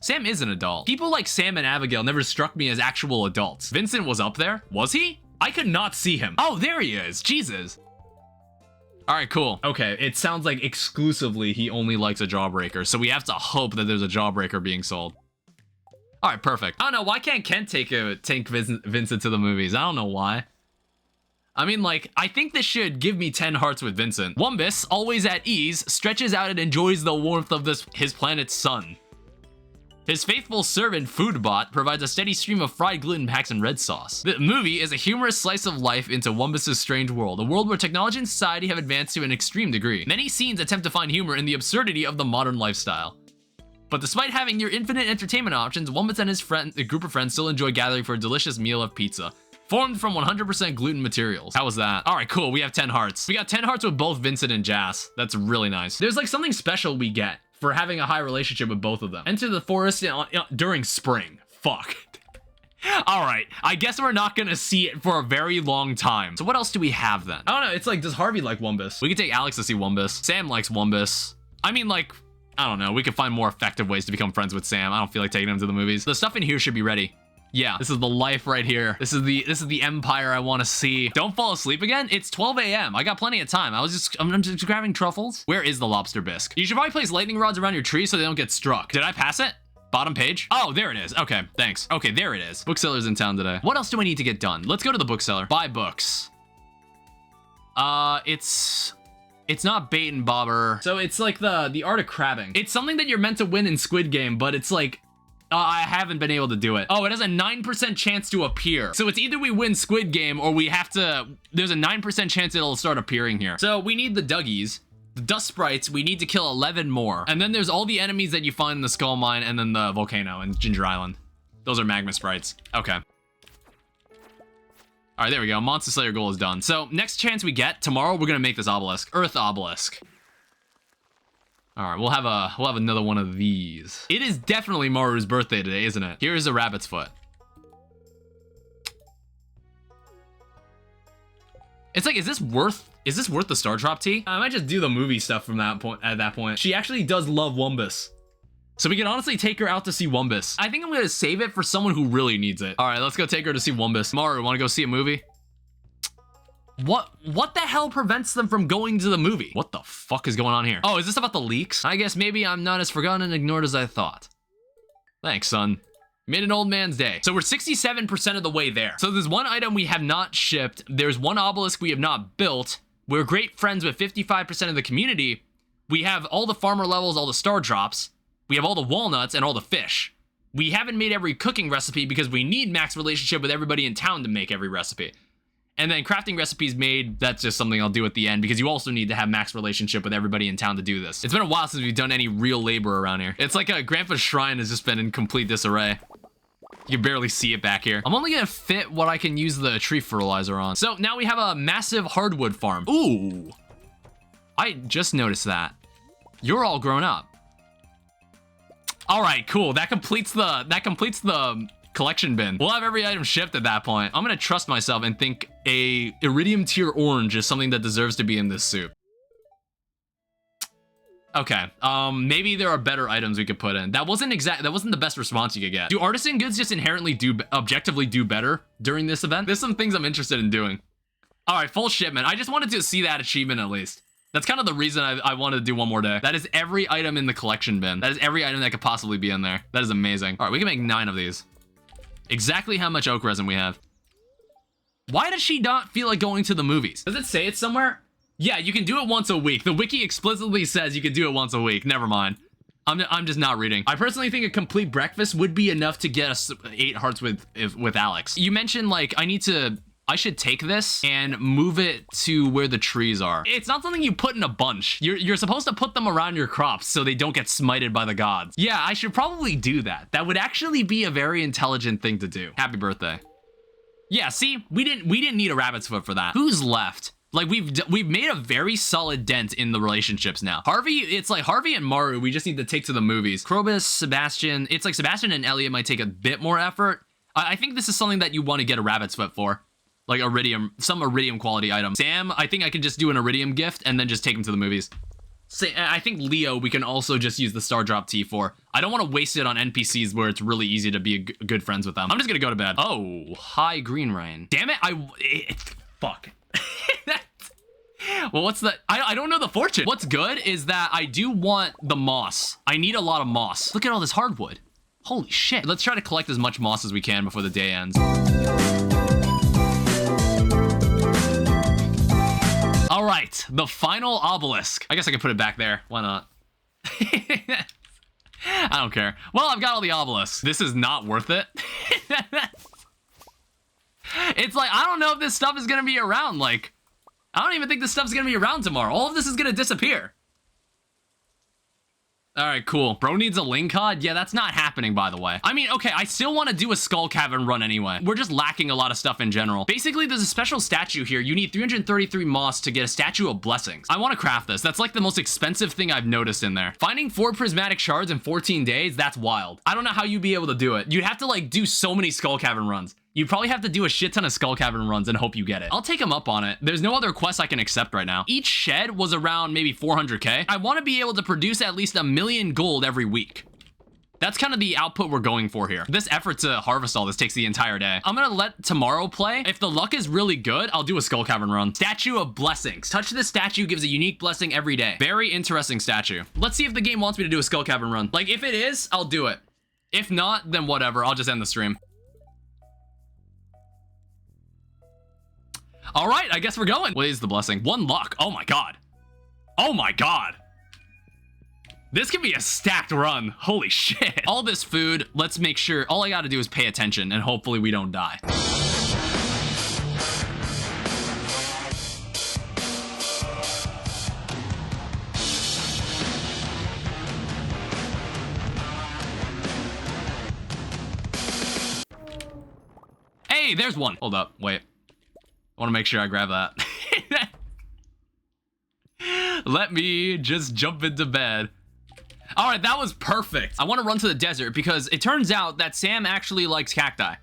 is an adult. People like Sam and Abigail never struck me as actual adults. Vincent was up there. Was he? I could not see him. Oh, there he is. Jesus. All right, cool. Okay, it sounds like exclusively he only likes a jawbreaker, so we have to hope that there's a jawbreaker being sold. All right, perfect. I don't know, why can't Ken take Vincent to the movies? I don't know why. I mean, like, I think this should give me 10 hearts with Vincent. Wumbus, always at ease, stretches out and enjoys the warmth of his planet's sun. His faithful servant, Foodbot, provides a steady stream of fried gluten packs and red sauce. The movie is a humorous slice of life into Wumbus' strange world, a world where technology and society have advanced to an extreme degree. Many scenes attempt to find humor in the absurdity of the modern lifestyle. But despite having near infinite entertainment options, Wumbus and a group of friends still enjoy gathering for a delicious meal of pizza, formed from 100% gluten materials. How was that? All right, cool, we have 10 hearts. We got 10 hearts with both Vincent and Jas. That's really nice. There's like something special we get for having a high relationship with both of them. Enter the forest during spring. Fuck. All right, I guess we're not gonna see it for a very long time. So what else do we have then? I don't know, it's like, does Harvey like Wumbus? We could take Alex to see Wumbus. Sam likes Wumbus. I mean, like, I don't know, we could find more effective ways to become friends with Sam. I don't feel like taking him to the movies. The stuff in here should be ready. Yeah, this is the life right here. This is the empire I want to see. Don't fall asleep again. It's 12 a.m. I got plenty of time. I'm just grabbing truffles. Where is the lobster bisque? You should probably place lightning rods around your tree so they don't get struck. Did I pass it? Bottom page? Oh, there it is. Okay, thanks. Okay, there it is. Bookseller's in town today. What else do I need to get done? Let's go to the bookseller. Buy books. It's It's not bait and bobber. So it's like the art of crabbing. It's something that you're meant to win in Squid Game, but it's like, I haven't been able to do it. Oh, it has a 9% chance to appear. So it's either we win Squid Game or we have to, there's a 9% chance it'll start appearing here. So we need the Duggies, the Dust Sprites, we need to kill 11 more. And then there's all the enemies that you find in the Skull Mine and then the volcano and Ginger Island. Those are magma sprites. Okay. All right, there we go. Monster Slayer goal is done. So next chance we get, tomorrow we're gonna make this obelisk. Earth obelisk. All right, we'll have another one of these. It is definitely Maru's birthday today, isn't it? Here is a rabbit's foot. It's like, is this worth the Star Drop tea? I might just do the movie stuff from that point. At that point, she actually does love Wumbus, so we can honestly take her out to see Wumbus. I think I'm gonna save it for someone who really needs it. All right, let's go take her to see Wumbus. Maru, want to go see a movie? What the hell prevents them from going to the movie? What the fuck is going on here? Oh, is this about the leaks? I guess maybe I'm not as forgotten and ignored as I thought. Thanks, son. Made an old man's day. So we're 67% of the way there. So there's one item we have not shipped. There's one obelisk we have not built. We're great friends with 55% of the community. We have all the farmer levels, all the star drops. We have all the walnuts and all the fish. We haven't made every cooking recipe because we need max relationship with everybody in town to make every recipe. And then crafting recipes made, that's just something I'll do at the end because you also need to have max relationship with everybody in town to do this. It's been a while since we've done any real labor around here. It's like Grandpa's shrine has just been in complete disarray. You can barely see it back here. I'm only gonna fit what I can use the tree fertilizer on. So now we have a massive hardwood farm. Ooh, I just noticed that. You're all grown up. All right, cool. That completes the collection bin. We'll have every item shipped at that point. I'm gonna trust myself and think a iridium tier orange is something that deserves to be in this soup. Okay, maybe there are better items we could put in. That wasn't the best response you could get. Do artisan goods just inherently objectively do better during this event? There's some things I'm interested in doing. All right, full shipment. I just wanted to see that achievement at least. That's kind of the reason I wanted to do one more day. That is every item in the collection bin. That is every item that could possibly be in there. That is amazing. All right, we can make 9 of these. Exactly how much oak resin we have. Why does she not feel like going to the movies? Does it say it somewhere? Yeah, you can do it once a week. The wiki explicitly says you can do it once a week. Never mind. I'm just not reading. I personally think a complete breakfast would be enough to get us 8 hearts with Alex. You mentioned like I should take this and move it to where the trees are. It's not something you put in a bunch. You're supposed to put them around your crops so they don't get smited by the gods. Yeah, I should probably do that. That would actually be a very intelligent thing to do. Happy birthday. Yeah, see, we didn't need a rabbit's foot for that. Who's left? Like we've made a very solid dent in the relationships now. Harvey, it's like Harvey and Maru, we just need to take to the movies. Krobus, Sebastian, it's like Sebastian and Elliot might take a bit more effort. I think this is something that you want to get a rabbit's foot for. Like iridium, some iridium quality item. Sam, I think I could just do an iridium gift and then just take him to the movies. I think Leo, we can also just use the Star Drop tea for. I don't want to waste it on NPCs where it's really easy to be good friends with them. I'm just gonna go to bed. Oh, high green rain. Damn it, fuck. Well, what's the, I don't know the fortune. What's good is that I do want the moss. I need a lot of moss. Look at all this hardwood. Holy shit. Let's try to collect as much moss as we can before the day ends. All right, the final obelisk. I guess I can put it back there. Why not? I don't care. Well, I've got all the obelisks. This is not worth it. It's like, I don't know if this stuff is gonna be around. Like, I don't even think this stuff's gonna be around tomorrow. All of this is gonna disappear. All right, cool. Bro needs a link cod. Yeah, that's not happening, by the way. I mean, okay, I still want to do a skull cavern run anyway. We're just lacking a lot of stuff in general. Basically, there's a special statue here. You need 333 moss to get a statue of blessings. I want to craft this. That's like the most expensive thing I've noticed in there. Finding 4 prismatic shards in 14 days, that's wild. I don't know how you'd be able to do it. You'd have to like do so many skull cavern runs. You probably have to do a shit ton of skull cavern runs and hope you get it. I'll take him up on it. There's no other quests I can accept right now. Each shed was around maybe 400k. I want to be able to produce at least 1 million gold every week. That's kind of the output we're going for here. This effort to harvest all this takes the entire day. I'm gonna let tomorrow play. If the luck is really good, I'll do a skull cavern run. Statue of blessings. Touch this statue gives a unique blessing every day. Very interesting statue. Let's see if the game wants me to do a skull cavern run. Like if it is, I'll do it. If not, then whatever. I'll just end the stream. All right, I guess we're going. What is the blessing? 1 luck. Oh my God. Oh my god. This could be a stacked run. Holy shit. All this food, let's make sure, all I gotta do is pay attention and hopefully we don't die. Hey, there's one. Hold up, wait. I wanna make sure I grab that. Let me just jump into bed. All right, that was perfect. I want to run to the desert because it turns out that Sam actually likes cacti.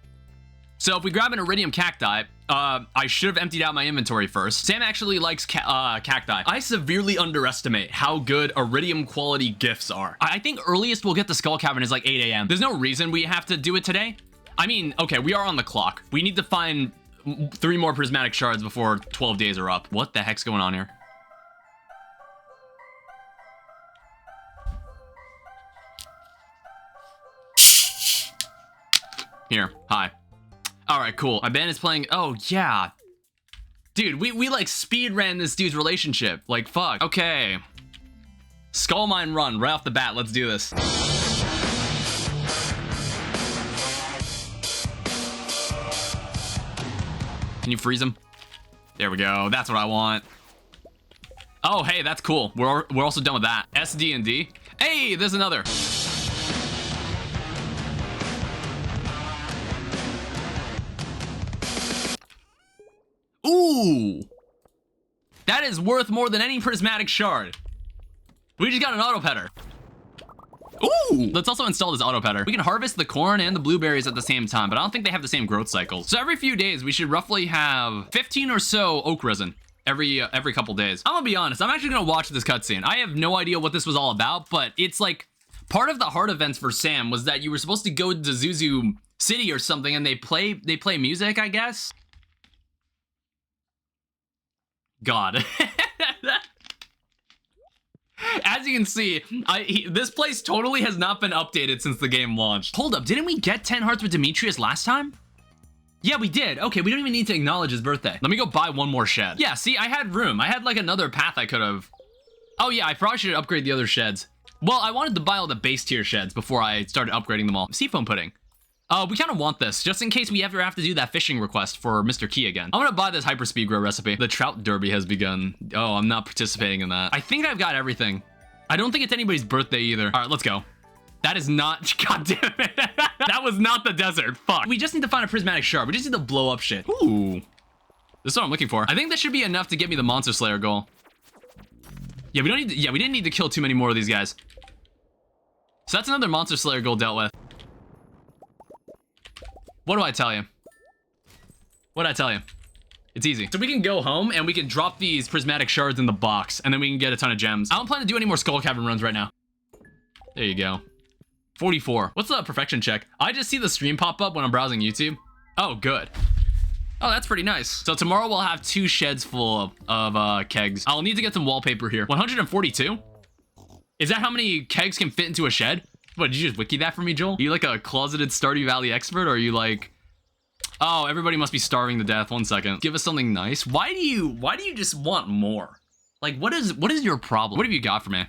So if we grab an iridium cacti, I should have emptied out my inventory first. Sam actually likes cacti. I severely underestimate how good iridium quality gifts are. I think earliest we'll get the skull cavern is like 8 a.m. There's no reason we have to do it today. I mean, okay, we are on the clock. We need to find 3 more prismatic shards before 12 days are up. What the heck's going on here? Here, hi. All right, cool. My band is playing. Oh, yeah. Dude, we like speed ran this dude's relationship. Like, fuck. Okay. Skull mine run right off the bat. Let's do this. Can you freeze him? There we go. That's what I want. Oh, hey, that's cool. We're also done with that. SD&D. Hey, there's another. Ooh, that is worth more than any prismatic shard. We just got an auto petter. Ooh, let's also install this auto petter. We can harvest the corn and the blueberries at the same time, but I don't think they have the same growth cycles. So every few days, we should roughly have 15 or so oak resin every couple days. I'm gonna be honest, I'm actually gonna watch this cutscene. I have no idea what this was all about, but it's like part of the heart events for Sam was that you were supposed to go to Zuzu City or something, and they play music, I guess. God. As you can see, this place totally has not been updated since the game launched. Hold up, didn't we get 10 hearts with Demetrius last time? Yeah, we did. Okay, we don't even need to acknowledge his birthday. Let me go buy one more shed. Yeah, see, I had room. I had like another path I could have. Oh yeah, I probably should upgrade the other sheds. Well, I wanted to buy all the base tier sheds before I started upgrading them all. Seafoam pudding. We kind of want this, just in case we ever have to do that fishing request for Mr. Key again. I'm gonna buy this hyperspeed grow recipe. The trout derby has begun. Oh, I'm not participating in that. I think I've got everything. I don't think it's anybody's birthday either. All right, let's go. That is not, god damn it. That was not the desert, fuck. We just need to find a prismatic shard. We just need to blow up shit. Ooh. This is what I'm looking for. I think that should be enough to get me the monster slayer goal. Yeah, we don't need to, yeah, we didn't need to kill too many more of these guys. So that's another monster slayer goal dealt with. What do I tell you? What did I tell you? It's easy. So we can go home and we can drop these prismatic shards in the box and then we can get a ton of gems. I don't plan to do any more skull cavern runs right now. There you go. 44. What's the perfection check? I just see the stream pop up when I'm browsing YouTube. Oh, good. Oh, that's pretty nice. So tomorrow we'll have 2 sheds full of kegs. I'll need to get some wallpaper here. 142? Is that how many kegs can fit into a shed? What, did you just wiki that for me, Joel? Are you like a closeted Stardew Valley expert, or are you like... Oh, everybody must be starving to death. 1 second. Give us something nice. Why do you just want more? Like, what is your problem? What have you got for me?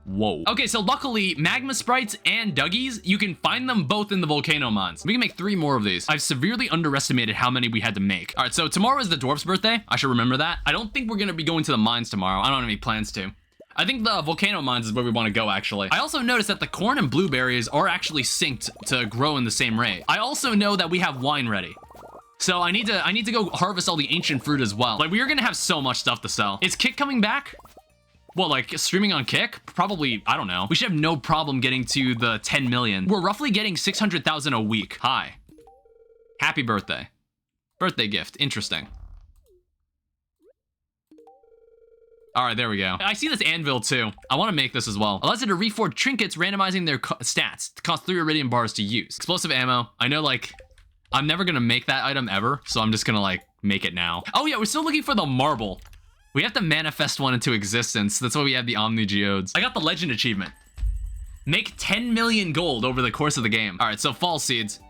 Whoa. Okay, so luckily, magma sprites and Dougies, you can find them both in the volcano mines. We can make 3 more of these. I've severely underestimated how many we had to make. All right, so tomorrow is the dwarf's birthday. I should remember that. I don't think we're gonna be going to the mines tomorrow. I don't have any plans to. I think the volcano mines is where we want to go, actually. I also noticed that the corn and blueberries are actually synced to grow in the same rate. I also know that we have wine ready. So I need to go harvest all the ancient fruit as well. Like, we are gonna have so much stuff to sell. Is Kick coming back? What, like streaming on Kick? Probably, I don't know. We should have no problem getting to the 10 million. We're roughly getting 600,000 a week. Hi. Happy birthday. Birthday gift, interesting. All right, there we go. I see this anvil too. I want to make this as well. Allows you to reforge trinkets, randomizing their stats. It costs 3 iridium bars to use. Explosive ammo. I know, like, I'm never gonna make that item ever, so I'm just gonna, like, make it now. Oh yeah, we're still looking for the marble. We have to manifest one into existence. That's why we have the Omni Geodes. I got the legend achievement. Make 10 million gold over the course of the game. All right, so fall seeds.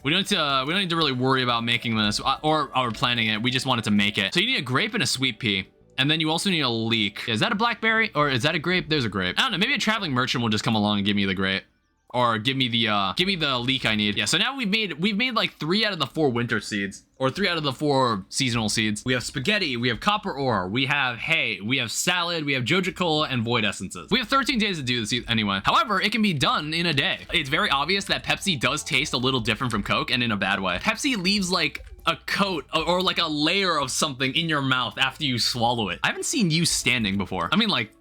We don't need to really worry about making this or planning it. We just wanted to make it. So you need a grape and a sweet pea. And then you also need a leek. Is that a blackberry or is that a grape? There's a grape. I don't know. Maybe a traveling merchant will just come along and give me the grape. Or give me the leek I need. Yeah, so now we've made like 3 out of the 4 winter seeds. Or 3 out of the 4 seasonal seeds. We have spaghetti, we have copper ore, we have hay, we have salad, we have Joja Cola, and void essences. We have 13 days to do this anyway. However, it can be done in a day. It's very obvious that Pepsi does taste a little different from Coke, and in a bad way. Pepsi leaves like a coat or like a layer of something in your mouth after you swallow it. I haven't seen you standing before. I mean, like,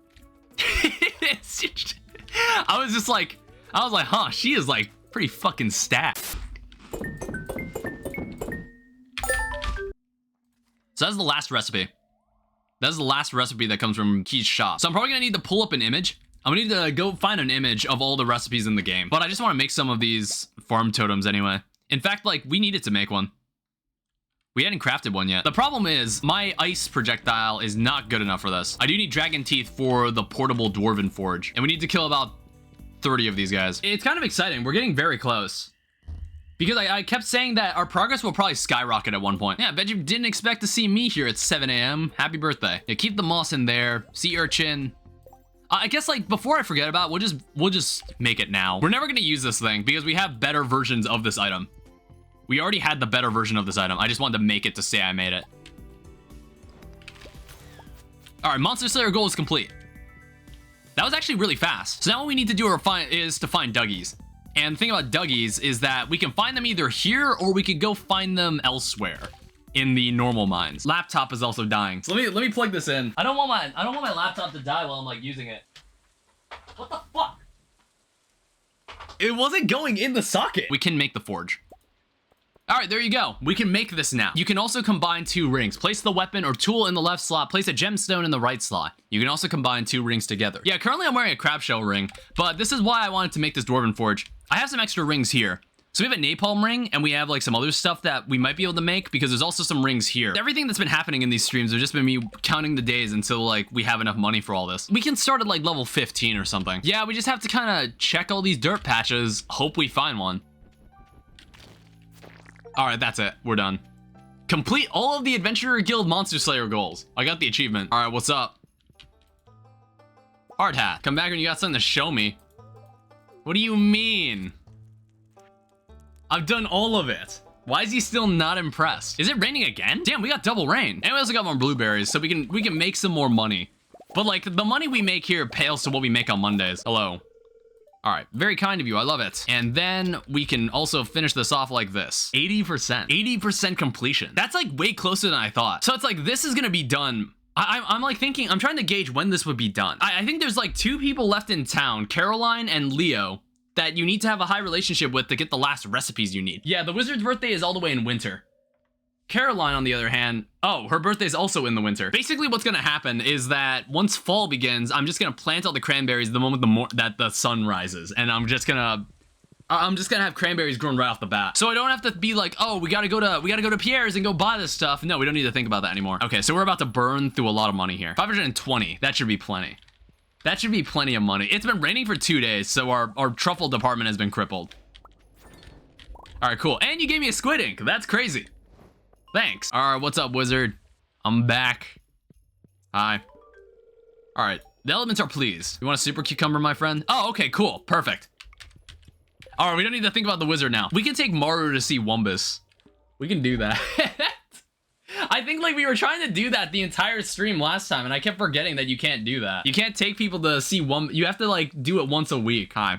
I was like, huh, she is like pretty fucking stacked. So that's the last recipe. That's the last recipe that comes from Key's shop. So I'm probably gonna need to pull up an image. I'm gonna need to go find an image of all the recipes in the game. But I just wanna make some of these farm totems anyway. In fact, like, we needed to make one. We hadn't crafted one yet. The problem is my ice projectile is not good enough for this. I do need dragon teeth for the portable dwarven forge. And we need to kill about 30 of these guys. It's kind of exciting. We're getting very close. Because I kept saying that our progress will probably skyrocket at one point. Yeah, I bet you didn't expect to see me here at 7 a.m. Happy birthday. Yeah, keep the moss in there. Sea urchin. I guess, like, before I forget about it, we'll just make it now. We're never gonna use this thing because we have better versions of this item. We already had the better version of this item. I just wanted to make it to say I made it. All right, Monster Slayer goal is complete. That was actually really fast. So now what we need to do is to find Duggies. And the thing about Duggies is that we can find them either here or we could go find them elsewhere in the normal mines. Laptop is also dying. So let me plug this in. I don't want my laptop to die while I'm like using it. What the fuck? It wasn't going in the socket. We can make the forge. All right, there you go. We can make this now. You can also combine 2 rings. Place the weapon or tool in the left slot. Place a gemstone in the right slot. You can also combine 2 rings together. Yeah, currently I'm wearing a crab shell ring, but this is why I wanted to make this dwarven forge. I have some extra rings here. So we have a napalm ring, and we have like some other stuff that we might be able to make because there's also some rings here. Everything that's been happening in these streams have just been me counting the days until like we have enough money for all this. We can start at like level 15 or something. Yeah, we just have to kind of check all these dirt patches, hope we find one. All right, that's it. We're done. Complete all of the Adventurer Guild Monster Slayer goals. I got the achievement. All right, what's up? Hard hat. Come back when you got something to show me. What do you mean? I've done all of it. Why is he still not impressed? Is it raining again? Damn, we got double rain. And we also got more blueberries, so we can make some more money. But like, the money we make here pales to what we make on Mondays. Hello. All right, very kind of you, I love it. And then we can also finish this off like this. 80% completion. That's like way closer than I thought. So it's like, this is gonna be done. I'm like thinking, I'm trying to gauge when this would be done. I think there's like 2 people left in town, Caroline and Leo, that you need to have a high relationship with to get the last recipes you need. Yeah, the wizard's birthday is all the way in winter. Caroline, on the other hand, oh, her birthday is also in the winter. Basically, what's gonna happen is that once fall begins, I'm just gonna plant all the cranberries the moment that the sun rises, and I'm just gonna have cranberries grown right off the bat. So I don't have to be like, oh, we gotta go to Pierre's and go buy this stuff. No, we don't need to think about that anymore. Okay, so we're about to burn through a lot of money here. 520. That should be plenty. That should be plenty of money. It's been raining for 2 days, so our truffle department has been crippled. All right, cool. And you gave me a squid ink. That's crazy. Thanks. All right, what's up, wizard? I'm back. Hi. All right, the elements are pleased. You want a super cucumber, my friend? Oh, okay, cool, perfect. All right, we don't need to think about the wizard now. We can take Maru to see Wumbus. We can do that. I think like we were trying to do that the entire stream last time, and I kept forgetting that you can't do that. You can't take people to see you have to like do it once a week. Hi.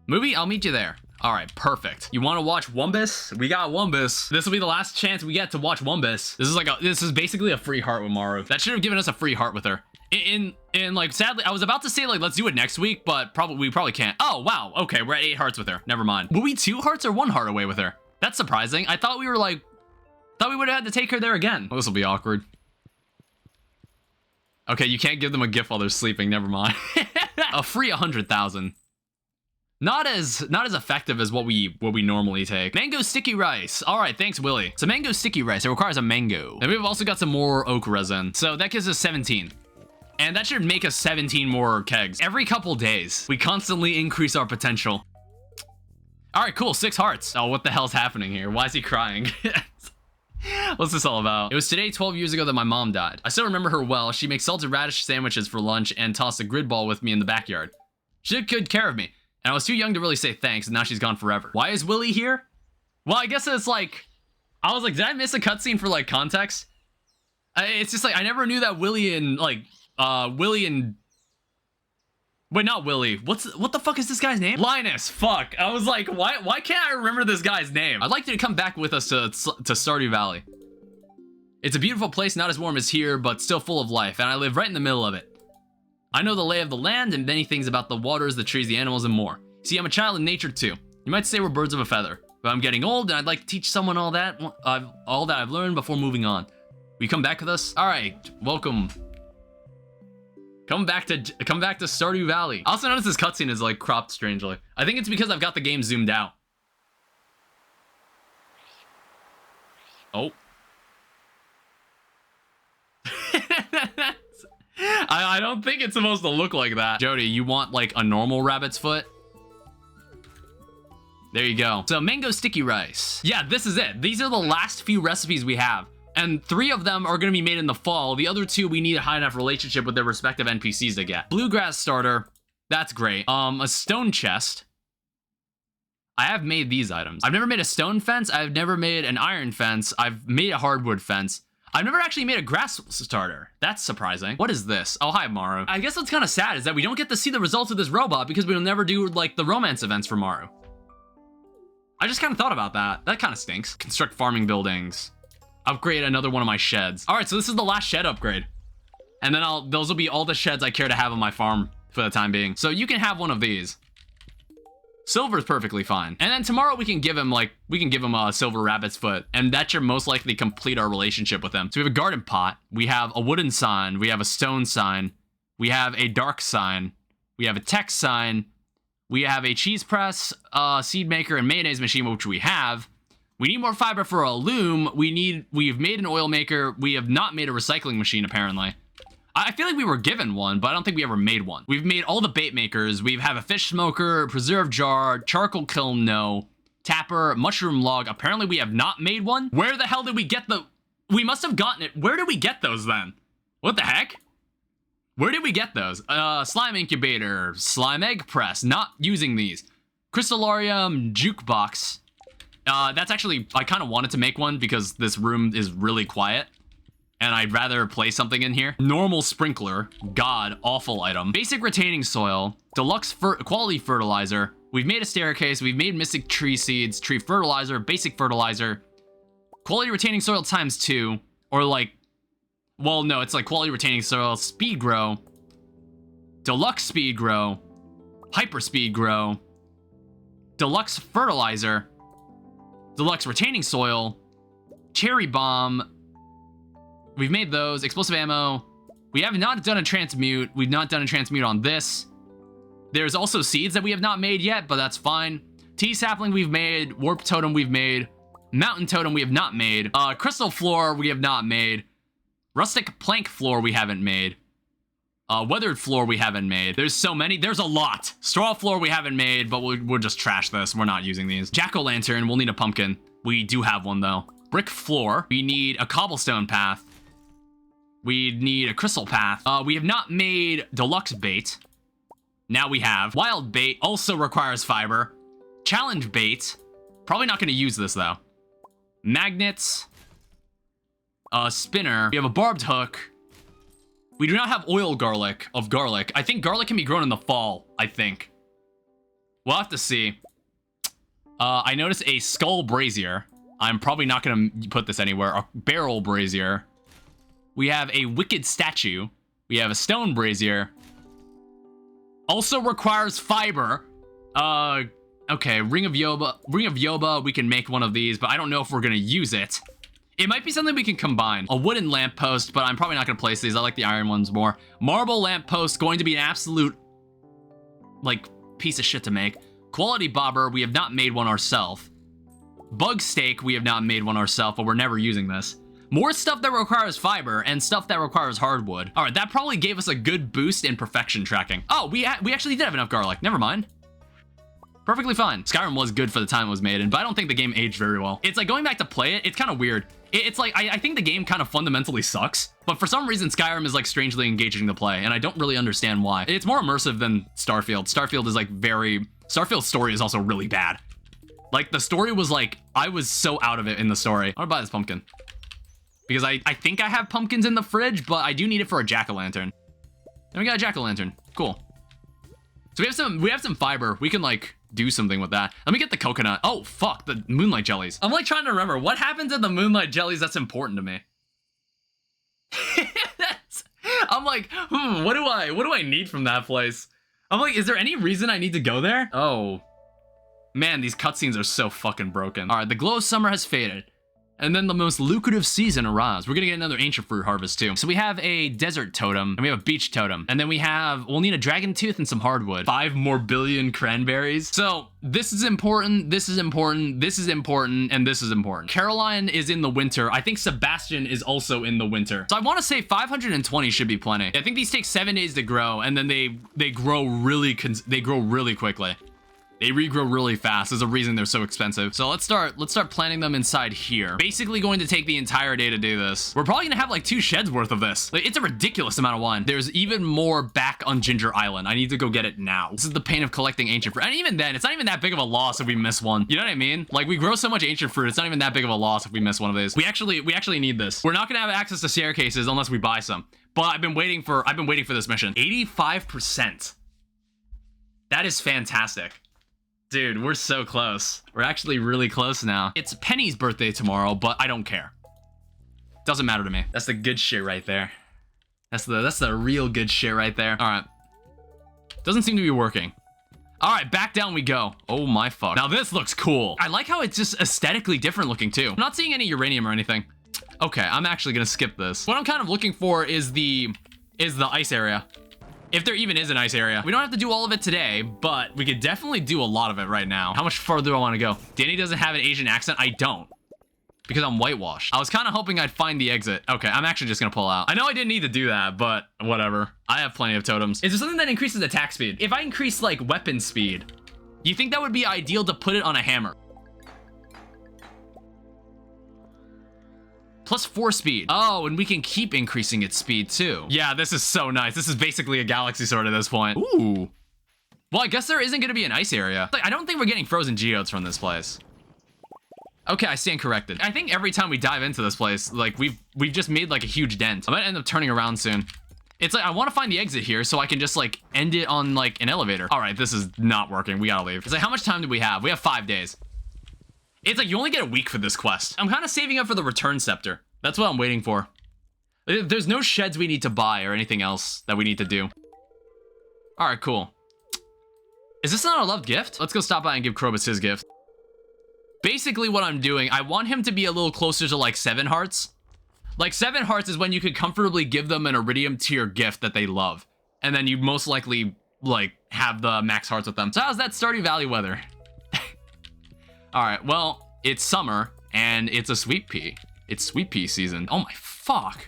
Movie, I'll meet you there. All right, perfect. You want to watch Wumbus? We got Wumbus. This will be the last chance we get to watch Wumbus. This is basically a free heart with Maru. That should have given us a free heart with her. In like, sadly, I was about to say like, let's do it next week, but we probably can't. Oh, wow. Okay, we're at 8 hearts with her. Never mind. Were we 2 hearts or 1 heart away with her? That's surprising. I thought we were like, thought we would have had to take her there again. Well, this will be awkward. Okay, you can't give them a gift while they're sleeping. Never mind. A free 100,000. Not as effective as what we normally take. Mango sticky rice. All right, thanks, Willie. So mango sticky rice. It requires a mango. And we've also got some more oak resin. So that gives us 17. And that should make us 17 more kegs. Every couple days, we constantly increase our potential. All right, cool. 6 hearts. Oh, what the hell's happening here? Why is he crying? What's this all about? It was today, 12 years ago, that my mom died. I still remember her well. She makes salted radish sandwiches for lunch and tossed a grid ball with me in the backyard. She took good care of me, and I was too young to really say thanks, and now she's gone forever. Why is Willie here? Well, I guess it's like, I was like, did I miss a cutscene for like context? It's just like, I never knew that Willie and like, wait, not Willie. What the fuck is this guy's name? Linus. Fuck. I was like, why can't I remember this guy's name? I'd like you to come back with us to Stardew Valley. It's a beautiful place, not as warm as here, but still full of life, and I live right in the middle of it. I know the lay of the land and many things about the waters, the trees, the animals, and more. See, I'm a child in nature too. You might say we're birds of a feather, but I'm getting old, and I'd like to teach someone all that I've learned before moving on. Will you come back with us? All right, welcome. Come back to Stardew Valley. I also noticed this cutscene is like cropped strangely. I think it's because I've got the game zoomed out. Oh. I don't think it's supposed to look like that. Jody, you want like a normal rabbit's foot? There you go. So mango sticky rice. Yeah, this is it. These are the last few recipes we have. And 3 of them are going to be made in the fall. The other 2, we need a high enough relationship with their respective NPCs to get. Bluegrass starter. That's great. A stone chest. I have made these items. I've never made a stone fence. I've never made an iron fence. I've made a hardwood fence. I've never actually made a grass starter. That's surprising. What is this? Oh, hi, Maru. I guess what's kind of sad is that we don't get to see the results of this robot because we'll never do, like, the romance events for Maru. I just kind of thought about that. That kind of stinks. Construct farming buildings. Upgrade another one of my sheds. All right, so this is the last shed upgrade. And then those will be all the sheds I care to have on my farm for the time being. So you can have one of these. Silver's perfectly fine. And then tomorrow we can give him a silver rabbit's foot, and that should most likely complete our relationship with him. So we have a garden pot, we have a wooden sign, we have a stone sign, we have a dark sign, we have a text sign, we have a cheese press, seed maker, and mayonnaise machine, which we have. We need more fiber for a loom. We've made an oil maker. We have not made a recycling machine, apparently. I feel like we were given one, but I don't think we ever made one. We've made all the bait makers. We have a fish smoker, preserve jar, charcoal kiln, no, tapper, mushroom log. Apparently we have not made one. Where the hell did we get we must have gotten it. Where did we get those then? What the heck? Where did we get those? Slime incubator, slime egg press, not using these. Crystallarium jukebox. That's actually, I kind of wanted to make one because this room is really quiet. And I'd rather play something in here. Normal sprinkler. God, awful item. Basic retaining soil. Deluxe quality fertilizer. We've made a staircase. We've made mystic tree seeds. Tree fertilizer. Basic fertilizer. Quality retaining soil ×2. Or like, well, no, it's like quality retaining soil. Speed grow. Deluxe speed grow. Hyper speed grow. Deluxe fertilizer. Deluxe retaining soil. Cherry bomb. We've made those. Explosive ammo. We have not done a transmute. We've not done a transmute on this. There's also seeds that we have not made yet, but that's fine. Tea sapling we've made. Warp totem we've made. Mountain totem we have not made. Crystal floor we have not made. Rustic plank floor we haven't made. Weathered floor we haven't made. There's so many. There's a lot. Straw floor we haven't made, but we'll just trash this. We're not using these. Jack-o'-lantern. We'll need a pumpkin. We do have one, though. Brick floor. We need a cobblestone path. We need a crystal path. We have not made deluxe bait. Now we have. Wild bait also requires fiber. Challenge bait. Probably not going to use this, though. Magnets. Spinner. We have a barbed hook. We do not have oil garlic. I think garlic can be grown in the fall, I think. We'll have to see. I noticed a skull brazier. I'm probably not going to put this anywhere. A barrel brazier. We have a wicked statue. We have a stone brazier. Also requires fiber. Okay, ring of Yoba. We can make one of these, but I don't know if we're gonna use it. It might be something we can combine. A wooden lamppost, but I'm probably not gonna place these. I like the iron ones more. Marble lamppost, going to be an absolute, like, piece of shit to make. Quality bobber, we have not made one ourselves. Bug steak, we have not made one ourselves, but we're never using this. More stuff that requires fiber and stuff that requires hardwood. All right, that probably gave us a good boost in perfection tracking. Oh, we actually did have enough garlic. Never mind. Perfectly fine. Skyrim was good for the time it was made in, but I don't think the game aged very well. It's like going back to play it, it's kind of weird. It's like, I think the game kind of fundamentally sucks, but for some reason Skyrim is like strangely engaging to play, and I don't really understand why. It's more immersive than Starfield. Starfield is like Starfield's story is also really bad. Like the story was like, I was so out of it in the story. I want to buy this pumpkin. Because I think I have pumpkins in the fridge, but I do need it for a jack-o'-lantern. And we got a jack-o'-lantern. Cool. So we have some fiber. We can like do something with that. Let me get the coconut. Oh fuck, the moonlight jellies. I'm like trying to remember what happens in the moonlight jellies that's important to me. I'm like, what do I need from that place? I'm like, is there any reason I need to go there? Oh. Man, these cutscenes are so fucking broken. All right, the glow of summer has faded. And then the most lucrative season arrives. We're gonna get another ancient fruit harvest too. So we have a desert totem, and we have a beach totem. And then we'll need a dragon tooth and some hardwood. 5 more billion cranberries. So this is important, this is important, this is important, and this is important. Caroline is in the winter. I think Sebastian is also in the winter. So I wanna say 520 should be plenty. I think these take 7 days to grow, and then they grow really quickly. They regrow really fast. There's a reason they're so expensive. So let's start planting them inside here. Basically going to take the entire day to do this. We're probably gonna have like 2 sheds worth of this. Like, it's a ridiculous amount of wine. There's even more back on Ginger Island. I need to go get it now. This is the pain of collecting ancient fruit. And even then, it's not even that big of a loss if we miss one. You know what I mean? Like, we grow so much ancient fruit, it's not even that big of a loss if we miss one of these. We actually need this. We're not gonna have access to staircases unless we buy some. But I've been waiting for this mission. 85%. That is fantastic. Dude, we're so close. We're actually really close now. It's Penny's birthday tomorrow, but I don't care. Doesn't matter to me. That's the good shit right there. That's the real good shit right there. All right. Doesn't seem to be working. All right, back down we go. Oh my fuck. Now this looks cool. I like how it's just aesthetically different looking too. I'm not seeing any uranium or anything. Okay, I'm actually gonna skip this. What I'm kind of looking for is the ice area. If there even is an ice area. We don't have to do all of it today, but we could definitely do a lot of it right now. How much further do I want to go? Danny doesn't have an Asian accent. I don't. Because I'm whitewashed. I was kind of hoping I'd find the exit. Okay, I'm actually just going to pull out. I know I didn't need to do that, but whatever. I have plenty of totems. Is there something that increases attack speed? If I increase, like, weapon speed, do you think that would be ideal to put it on a hammer? Plus 4 speed. Oh, and we can keep increasing its speed too. Yeah, this is so nice. This is basically a galaxy sword at this point. Ooh. Well, I guess there isn't gonna be an ice area. Like, I don't think we're getting frozen geodes from this place. Okay, I stand corrected. I think every time we dive into this place, like we've just made like a huge dent. I might end up turning around soon. It's like, I want to find the exit here so I can just like end it on like an elevator. All right, this is not working. We gotta leave. It's like, how much time do we have? We have 5 days. It's like, you only get a week for this quest. I'm kind of saving up for the return scepter. That's what I'm waiting for. There's no sheds we need to buy or anything else that we need to do. All right, cool. Is this not a loved gift? Let's go stop by and give Krobus his gift. Basically what I'm doing, I want him to be a little closer to like 7 hearts. Like 7 hearts is when you could comfortably give them an iridium tier gift that they love. And then you most likely like have the max hearts with them. So how's that Stardew Valley weather? All right, well, it's summer and it's a sweet pea. It's sweet pea season. Oh my fuck.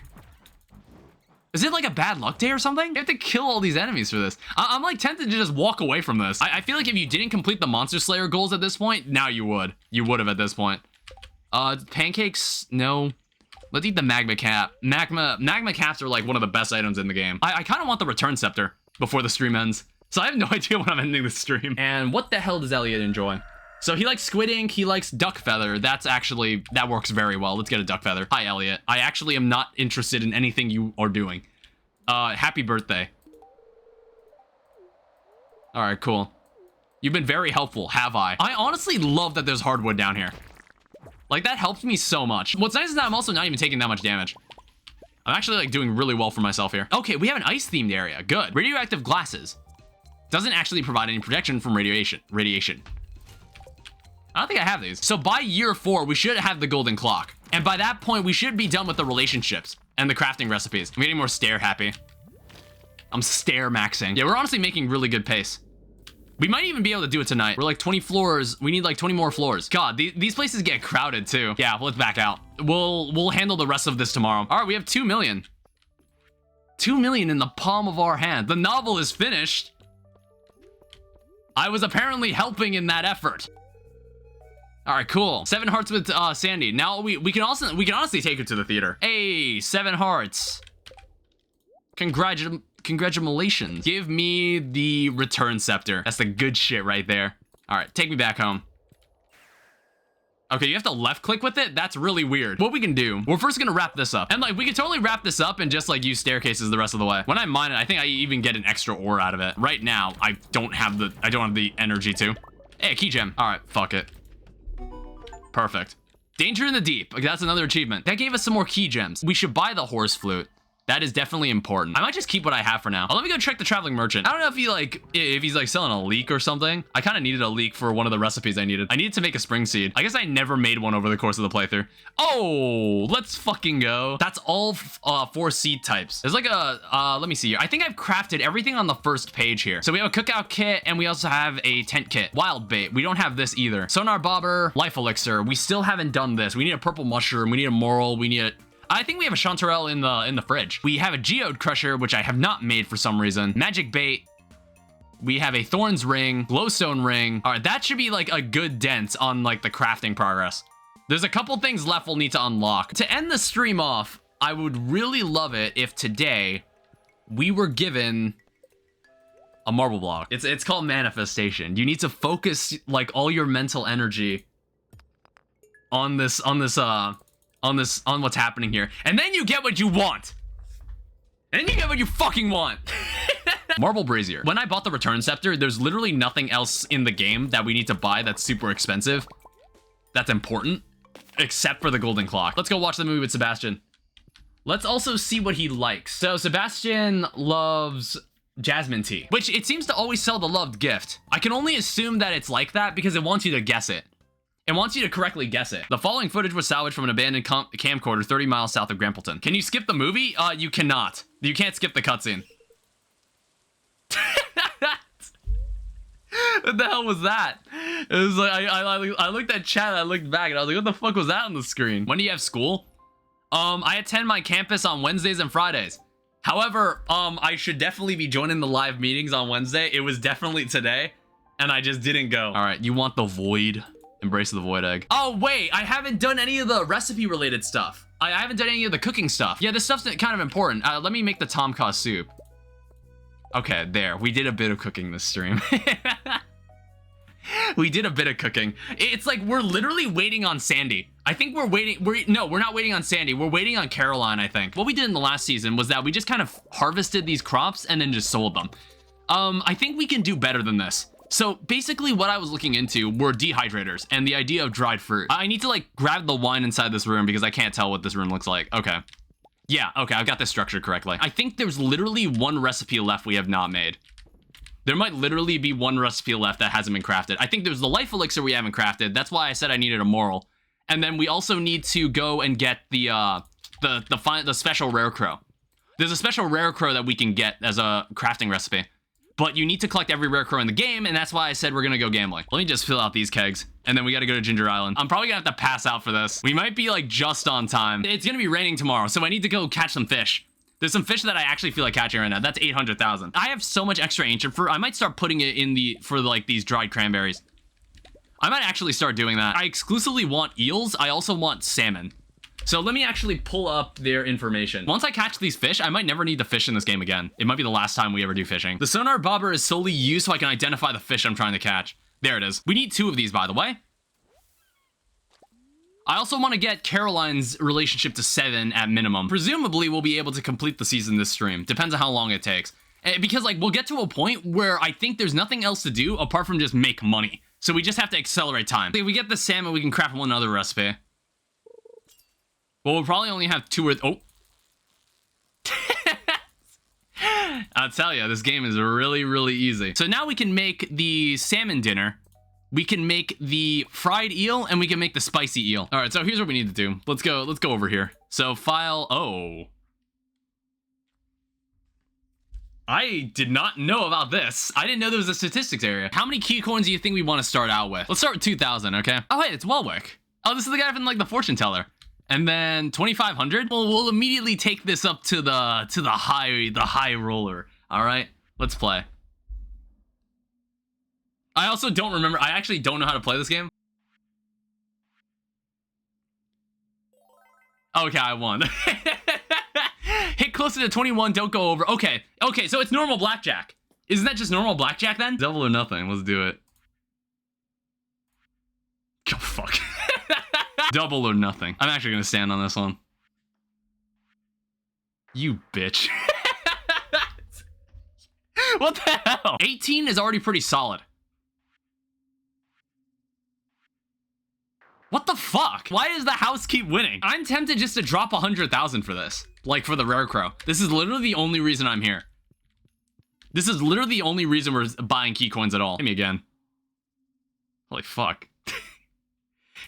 Is it like a bad luck day or something? You have to kill all these enemies for this. I'm like tempted to just walk away from this. I feel like if you didn't complete the Monster Slayer goals at this point, now you would. You would have at this point. Pancakes, no. Let's eat the magma cap. Magma caps are like one of the best items in the game. I kind of want the return scepter before the stream ends. So I have no idea when I'm ending the stream. And what the hell does Elliot enjoy? So he likes squid ink, he likes duck feather. That works very well. Let's get a duck feather. Hi, Elliot. I actually am not interested in anything you are doing. Happy birthday. All right, cool. You've been very helpful, have I? I honestly love that there's hardwood down here. Like, that helped me so much. What's nice is that I'm also not even taking that much damage. I'm actually, like, doing really well for myself here. Okay, we have an ice-themed area. Good. Radioactive glasses. Doesn't actually provide any protection from radiation. I don't think I have these. So by year 4, we should have the golden clock. And by that point, we should be done with the relationships and the crafting recipes. I'm getting more stare happy. I'm stare maxing. Yeah, we're honestly making really good pace. We might even be able to do it tonight. We're like 20 floors. We need like 20 more floors. God, these places get crowded too. Yeah, let's back out. We'll handle the rest of this tomorrow. All right, we have 2 million. 2 million in the palm of our hand. The novel is finished. I was apparently helping in that effort. All right, cool. 7 hearts with Sandy. Now we can honestly take her to the theater. Hey, 7 hearts. Congratulations. Give me the return scepter. That's the good shit right there. All right, take me back home. Okay, you have to left click with it? That's really weird. What we can do, we're first gonna wrap this up. And like, we can totally wrap this up and just like use staircases the rest of the way. When I mine it, I think I even get an extra ore out of it. Right now, I don't have the energy to. Hey, a key gem. All right, fuck it. Perfect. Danger in the deep. Like, that's another achievement. That gave us some more key gems. We should buy the horse flute. That is definitely important. I might just keep what I have for now. Let me go check the traveling merchant. I don't know if he's like selling a leek or something. I kind of needed a leek for one of the recipes I needed. I needed to make a spring seed. I guess I never made one over the course of the playthrough. Oh, let's fucking go. That's all 4 seed types. There's like a, let me see here. I think I've crafted everything on the first page here. So we have a cookout kit and we also have a tent kit. Wild bait. We don't have this either. Sonar bobber, life elixir. We still haven't done this. We need a purple mushroom. We need a moral. We need a... I think we have a chanterelle in the fridge. We have a geode crusher, which I have not made for some reason. Magic bait. We have a thorns ring, glowstone ring. All right, that should be like a good dent on like the crafting progress. There's a couple things left we'll need to unlock. To end the stream off, I would really love it if today we were given a marble block. It's called manifestation. You need to focus like all your mental energy on what's happening here. And then you get what you want. And you get what you fucking want. Marble brazier. When I bought the return scepter, there's literally nothing else in the game that we need to buy that's super expensive. That's important. Except for the golden clock. Let's go watch the movie with Sebastian. Let's also see what he likes. So Sebastian loves jasmine tea, which it seems to always sell the loved gift. I can only assume that it's like that because it wants you to guess it. It wants you to correctly guess it. The following footage was salvaged from an abandoned camcorder 30 miles south of Grampleton. Can you skip the movie? You cannot. You can't skip the cutscene. What the hell was that? It was like, I looked at chat, I looked back, and I was like, what the fuck was that on the screen? When do you have school? I attend my campus on Wednesdays and Fridays. However, I should definitely be joining the live meetings on Wednesday. It was definitely today, and I just didn't go. All right, you want the void? Embrace the void egg. Oh, wait, I haven't done any of the recipe related stuff. I haven't done any of the cooking stuff. Yeah, this stuff's kind of important. Let me make the tomka soup. Okay, there. We did a bit of cooking this stream. We did a bit of cooking. It's like we're literally waiting on Sandy. I think we're waiting. No, we're not waiting on Sandy. We're waiting on Caroline, I think. What we did in the last season was that we just kind of harvested these crops and then just sold them. I think we can do better than this. So basically what I was looking into were dehydrators and the idea of dried fruit. I need to like grab the wine inside this room because I can't tell what this room looks like. Okay. Yeah, okay, I've got this structured correctly. I think there's literally one recipe left we have not made. There might literally be one recipe left that hasn't been crafted. I think there's the life elixir we haven't crafted. That's why I said I needed a moral. And then we also need to go and get the special rare crow. There's a special rare crow that we can get as a crafting recipe. But you need to collect every rare crow in the game, and that's why I said we're gonna go gambling. Let me just fill out these kegs, and then we gotta go to Ginger Island. I'm probably gonna have to pass out for this. We might be like just on time. It's gonna be raining tomorrow, so I need to go catch some fish. There's some fish that I actually feel like catching right now. That's 800,000. I have so much extra ancient fruit. I might start putting it in for like these dried cranberries. I might actually start doing that. I exclusively want eels. I also want salmon. So let me actually pull up their information. Once I catch these fish, I might never need to fish in this game again. It might be the last time we ever do fishing. The sonar bobber is solely used so I can identify the fish I'm trying to catch. There it is. We need 2 of these, by the way. I also want to get Caroline's relationship to 7 at minimum. Presumably, we'll be able to complete the season this stream. Depends on how long it takes. Because like we'll get to a point where I think there's nothing else to do apart from just make money. So we just have to accelerate time. If we get the salmon, we can craft one other recipe. Well, we'll probably only have 2 or... Oh. I'll tell you, this game is really, really easy. So now we can make the salmon dinner. We can make the fried eel, and we can make the spicy eel. All right, so here's what we need to do. Let's go over here. So file... Oh. I did not know about this. I didn't know there was a statistics area. How many key coins do you think we want to start out with? Let's start with 2,000, okay? Oh, hey, it's Welwick. Oh, this is the guy from, like, the fortune teller. And then 2,500. Well, we'll immediately take this up to the high roller. All right, let's play. I also don't remember. I actually don't know how to play this game. Okay, I won. Hit closer to 21, don't go over. Okay, so it's normal blackjack. Isn't that just normal blackjack then? Double or nothing, let's do it. Oh, fuck. Double or nothing. I'm actually gonna stand on this one. You bitch. What the hell? 18 is already pretty solid. What the fuck? Why does the house keep winning? I'm tempted just to drop 100,000 for this. Like for the rare crow. This is literally the only reason I'm here. This is literally the only reason we're buying key coins at all. Hit me again. Holy fuck.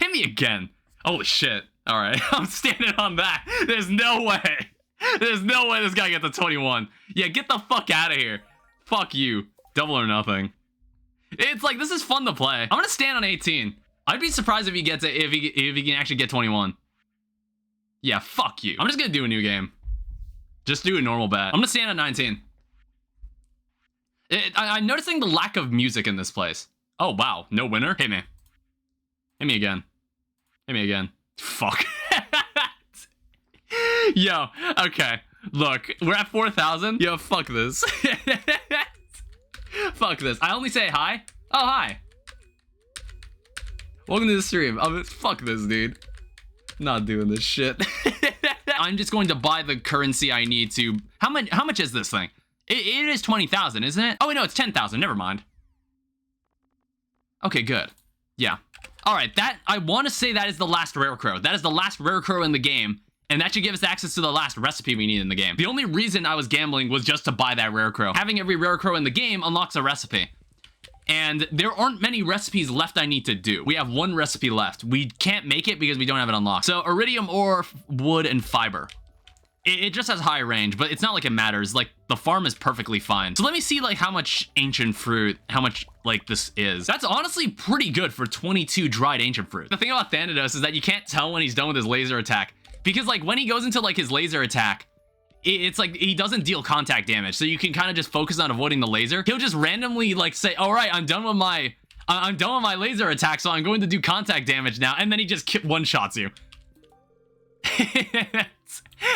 Hit me again. Holy shit. All right, I'm standing on that. There's no way. There's no way this guy gets a 21. Yeah, get the fuck out of here. Fuck you. Double or nothing. It's like, this is fun to play. I'm gonna stand on 18. I'd be surprised if he gets it, if he can actually get 21. Yeah, fuck you. I'm just gonna do a new game. Just do a normal bet. I'm gonna stand on 19. I'm noticing the lack of music in this place. Oh, wow. No winner? Hit me. Hit me again. Hit me again. Fuck. Yo, okay. Look, we're at 4,000. Yo, fuck this. Fuck this. I only say hi. Oh, hi. Welcome to the stream. Fuck this, dude. Not doing this shit. I'm just going to buy the currency I need to... How much is this thing? It is 20,000, isn't it? Oh, wait, no, it's 10,000. Never mind. Okay, good. Yeah. All right, I want to say that is the last rare crow. That is the last rare crow in the game, and that should give us access to the last recipe we need in the game. The only reason I was gambling was just to buy that rare crow. Having every rare crow in the game unlocks a recipe. And there aren't many recipes left I need to do. We have one recipe left. We can't make it because we don't have it unlocked. So iridium ore, wood, and fiber. It just has high range, but it's not like it matters. Like, the farm is perfectly fine. So let me see, like, how much ancient fruit, how much, like, this is. That's honestly pretty good for 22 dried ancient fruit. The thing about Thanatos is that you can't tell when he's done with his laser attack. Because, like, when he goes into, like, his laser attack, it's like he doesn't deal contact damage. So you can kind of just focus on avoiding the laser. He'll just randomly, like, say, all right, I'm done with my laser attack, so I'm going to do contact damage now. And then he just one-shots you.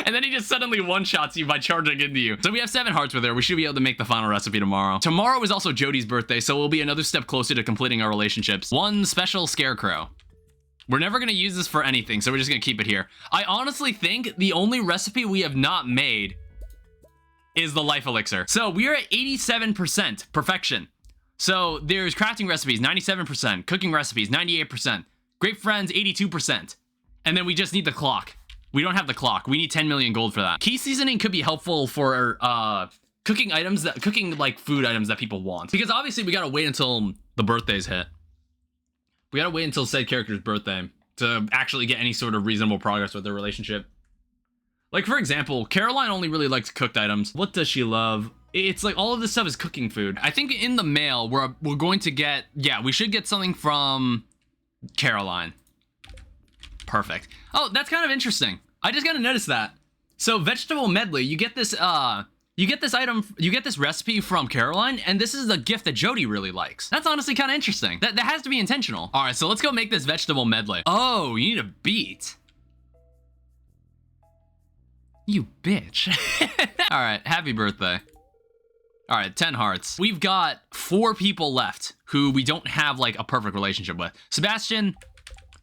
And then he just suddenly one-shots you by charging into you. So we have 7 hearts with her. We should be able to make the final recipe tomorrow. Tomorrow is also Jody's birthday, so we'll be another step closer to completing our relationships. One special scarecrow. We're never going to use this for anything, so we're just going to keep it here. I honestly think the only recipe we have not made is the life elixir. So we are at 87% perfection. So there's crafting recipes, 97%. Cooking recipes, 98%. Great friends, 82%. And then we just need the clock. We don't have the clock. We need 10 million gold for that. Key seasoning could be helpful for cooking like food items that people want. Because obviously we gotta wait until the birthdays hit. We gotta wait until said character's birthday to actually get any sort of reasonable progress with their relationship. Like, for example, Caroline only really likes cooked items. What does she love? It's like all of this stuff is cooking food. I think in the mail, we're going to get, yeah, we should get something from Caroline. Perfect. Oh, that's kind of interesting. I just gotta notice that. So vegetable medley, you get this recipe from Caroline, and this is the gift that Jody really likes. That's honestly kind of interesting. That has to be intentional. All right, so let's go make this vegetable medley. Oh, you need a beet. You bitch. All right, happy birthday. All right, 10 hearts. We've got 4 people left who we don't have like a perfect relationship with. Sebastian.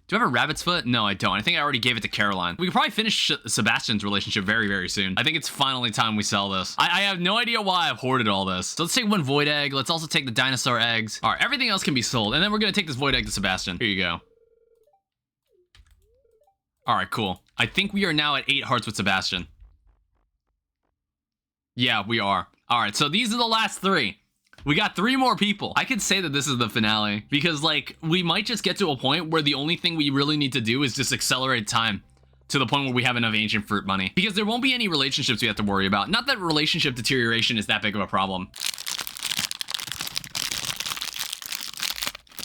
Do I have a rabbit's foot? No, I don't. I think I already gave it to Caroline. We could probably finish Sebastian's relationship very, very soon. I think it's finally time we sell this. I have no idea why I've hoarded all this. So let's take 1 void egg. Let's also take the dinosaur eggs. All right, everything else can be sold. And then we're going to take this void egg to Sebastian. Here you go. All right, cool. I think we are now at 8 hearts with Sebastian. Yeah, we are. All right, so these are the last 3. We got 3 more people. I could say that this is the finale because, like, we might just get to a point where the only thing we really need to do is just accelerate time to the point where we have enough ancient fruit money, because there won't be any relationships we have to worry about. Not that relationship deterioration is that big of a problem.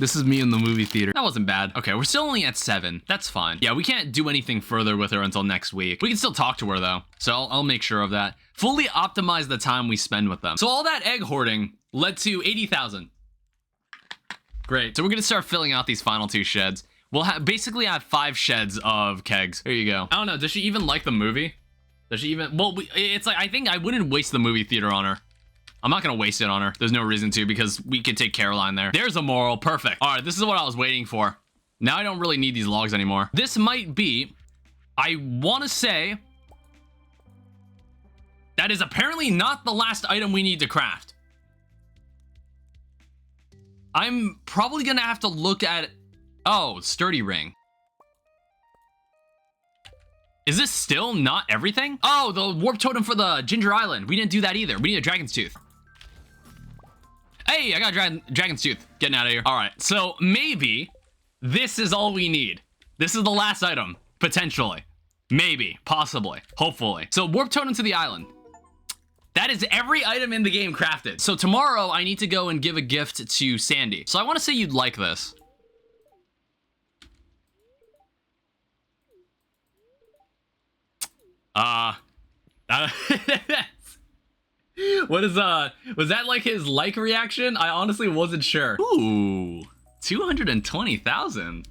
This is me in the movie theater. That wasn't bad. Okay, we're still only at 7. That's fine. Yeah, we can't do anything further with her until next week. We can still talk to her though, so I'll make sure of that. Fully optimize the time we spend with them. So all that egg hoarding led to 80,000. Great. So we're gonna start filling out these final 2 sheds. We'll basically have 5 sheds of kegs. There you go. I don't know. Does she even like the movie? Does she even? Well, it's like, I think I wouldn't waste the movie theater on her. I'm not gonna waste it on her. There's no reason to, because we could take Caroline there. There's a moral. Perfect. All right, this is what I was waiting for. Now I don't really need these logs anymore. This might be, I want to say, that is apparently not the last item we need to craft. I'm probably gonna have to look at, oh, sturdy ring. Is this still not everything? Oh, the warp totem for the Ginger Island. We didn't do that either. We need a dragon's tooth. Hey, I got dragon's tooth. Getting out of here. All right, so maybe this is all we need. This is the last item, potentially. Maybe, possibly, hopefully. So warp totem to the island. That is every item in the game crafted. So tomorrow I need to go and give a gift to Sandy. So I want to say you'd like this. What is, was that like his like reaction? I honestly wasn't sure. Ooh, 220,000.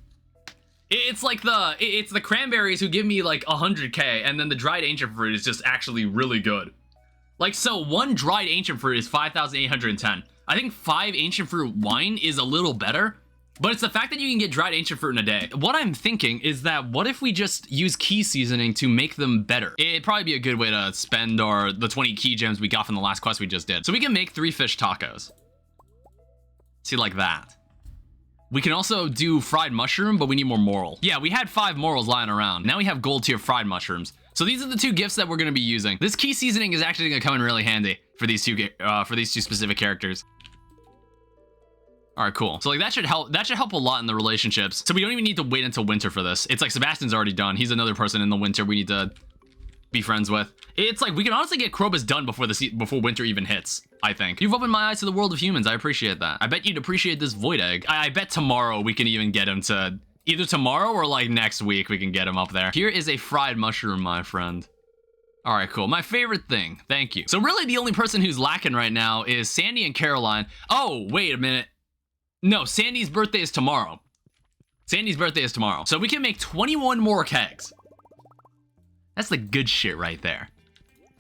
It's like it's the cranberries who give me like 100k, and then the dried ancient fruit is just actually really good. Like, so 1 dried ancient fruit is 5,810. I think 5 ancient fruit wine is a little better, but it's the fact that you can get dried ancient fruit in a day. What I'm thinking is that what if we just use key seasoning to make them better? It'd probably be a good way to spend the 20 key gems we got from the last quest we just did. So we can make 3 fish tacos. See, like that. We can also do fried mushroom, but we need more morel. Yeah, we had 5 morels lying around. Now we have gold tier fried mushrooms. So these are the 2 gifts that we're gonna be using. This key seasoning is actually gonna come in really handy for these 2 specific characters. All right, cool. So like that should help a lot in the relationships. So we don't even need to wait until winter for this. It's like Sebastian's already done. He's another person in the winter we need to be friends with. It's like we can honestly get Krobus done before winter even hits, I think. You've opened my eyes to the world of humans. I appreciate that. I bet you'd appreciate this void egg. I bet tomorrow we can even get him to, either tomorrow or like next week we can get him up there. Here is a fried mushroom, my friend. All right, cool. My favorite thing. Thank you. So really the only person who's lacking right now is Sandy and Caroline. Oh, wait a minute. No, Sandy's birthday is tomorrow. Sandy's birthday is tomorrow. So we can make 21 more kegs. That's the good shit right there.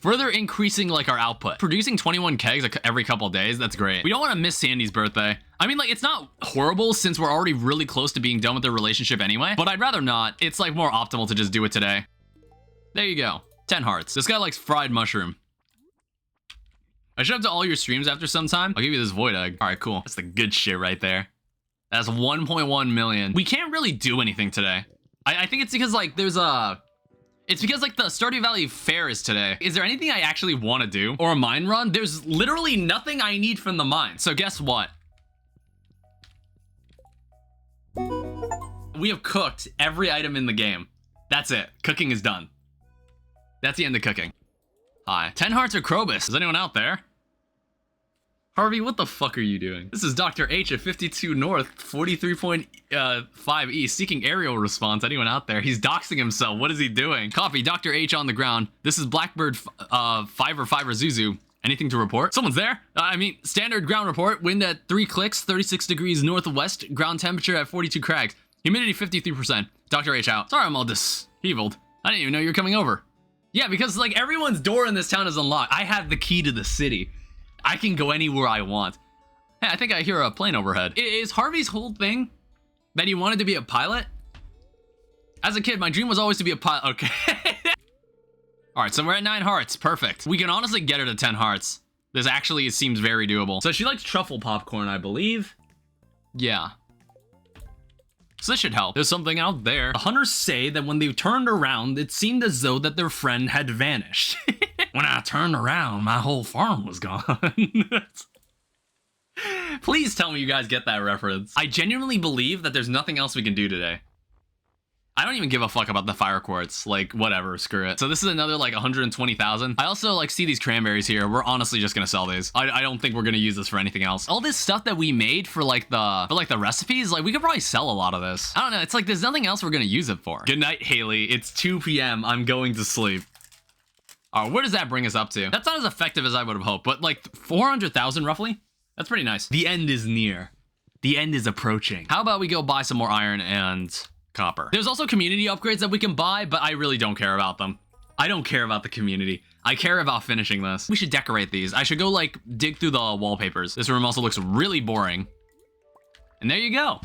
Further increasing like our output. Producing 21 kegs every couple days, that's great. We don't want to miss Sandy's birthday. I mean, like, it's not horrible since we're already really close to being done with the relationship anyway, but I'd rather not. It's like more optimal to just do it today. There you go. 10 hearts. This guy likes fried mushroom. I should up to all your streams after some time. I'll give you this void egg. All right, cool. That's the good shit right there. That's 1.1 million. We can't really do anything today. I think it's because like it's because like the Stardew Valley Fair is today. Is there anything I actually want to do? Or a mine run? There's literally nothing I need from the mine. So guess what? We have cooked every item in the game. That's it. Cooking is done. That's the end of cooking. Hi. 10 hearts or Krobus? Is anyone out there? Harvey, what the fuck are you doing? This is Dr. H at 52 North, 43.5 East, seeking aerial response. Anyone out there? He's doxing himself. What is he doing? Copy, Dr. H on the ground. This is Blackbird 5 or Zuzu. Anything to report? Someone's there? I mean, standard ground report. Wind at 3 clicks, 36 degrees northwest. Ground temperature at 42 crags. Humidity 53%. Dr. H out. Sorry I'm all disheveled. I didn't even know you were coming over. Yeah, because like everyone's door in this town is unlocked. I have the key to the city. I can go anywhere I want. Hey, I think I hear a plane overhead. Is Harvey's whole thing that he wanted to be a pilot? As a kid, my dream was always to be a pilot. Okay. All right, so we're at 9 hearts. Perfect. We can honestly get her to 10 hearts. This actually seems very doable. So she likes truffle popcorn, I believe. Yeah. So this should help. There's something out there. The hunters say that when they turned around, it seemed as though that their friend had vanished. When I turned around, my whole farm was gone. Please tell me you guys get that reference. I genuinely believe that there's nothing else we can do today. I don't even give a fuck about the fire quartz. Like, whatever, screw it. So this is another, like, 120,000. I also, like, see these cranberries here. We're honestly just gonna sell these. I don't think we're gonna use this for anything else. All this stuff that we made for, like, the recipes, like, we could probably sell a lot of this. I don't know, it's like there's nothing else we're gonna use it for. Good night, Haley. It's 2 p.m. I'm going to sleep. Where does that bring us up to? That's not as effective as I would have hoped, but, like, 400,000 roughly? That's pretty nice. The end is near. The end is approaching. How about we go buy some more iron and copper? There's also community upgrades that we can buy, but I really don't care about them. I don't care about the community. I care about finishing this. We should decorate these. I should go like dig through the wallpapers. This room also looks really boring. And there you go.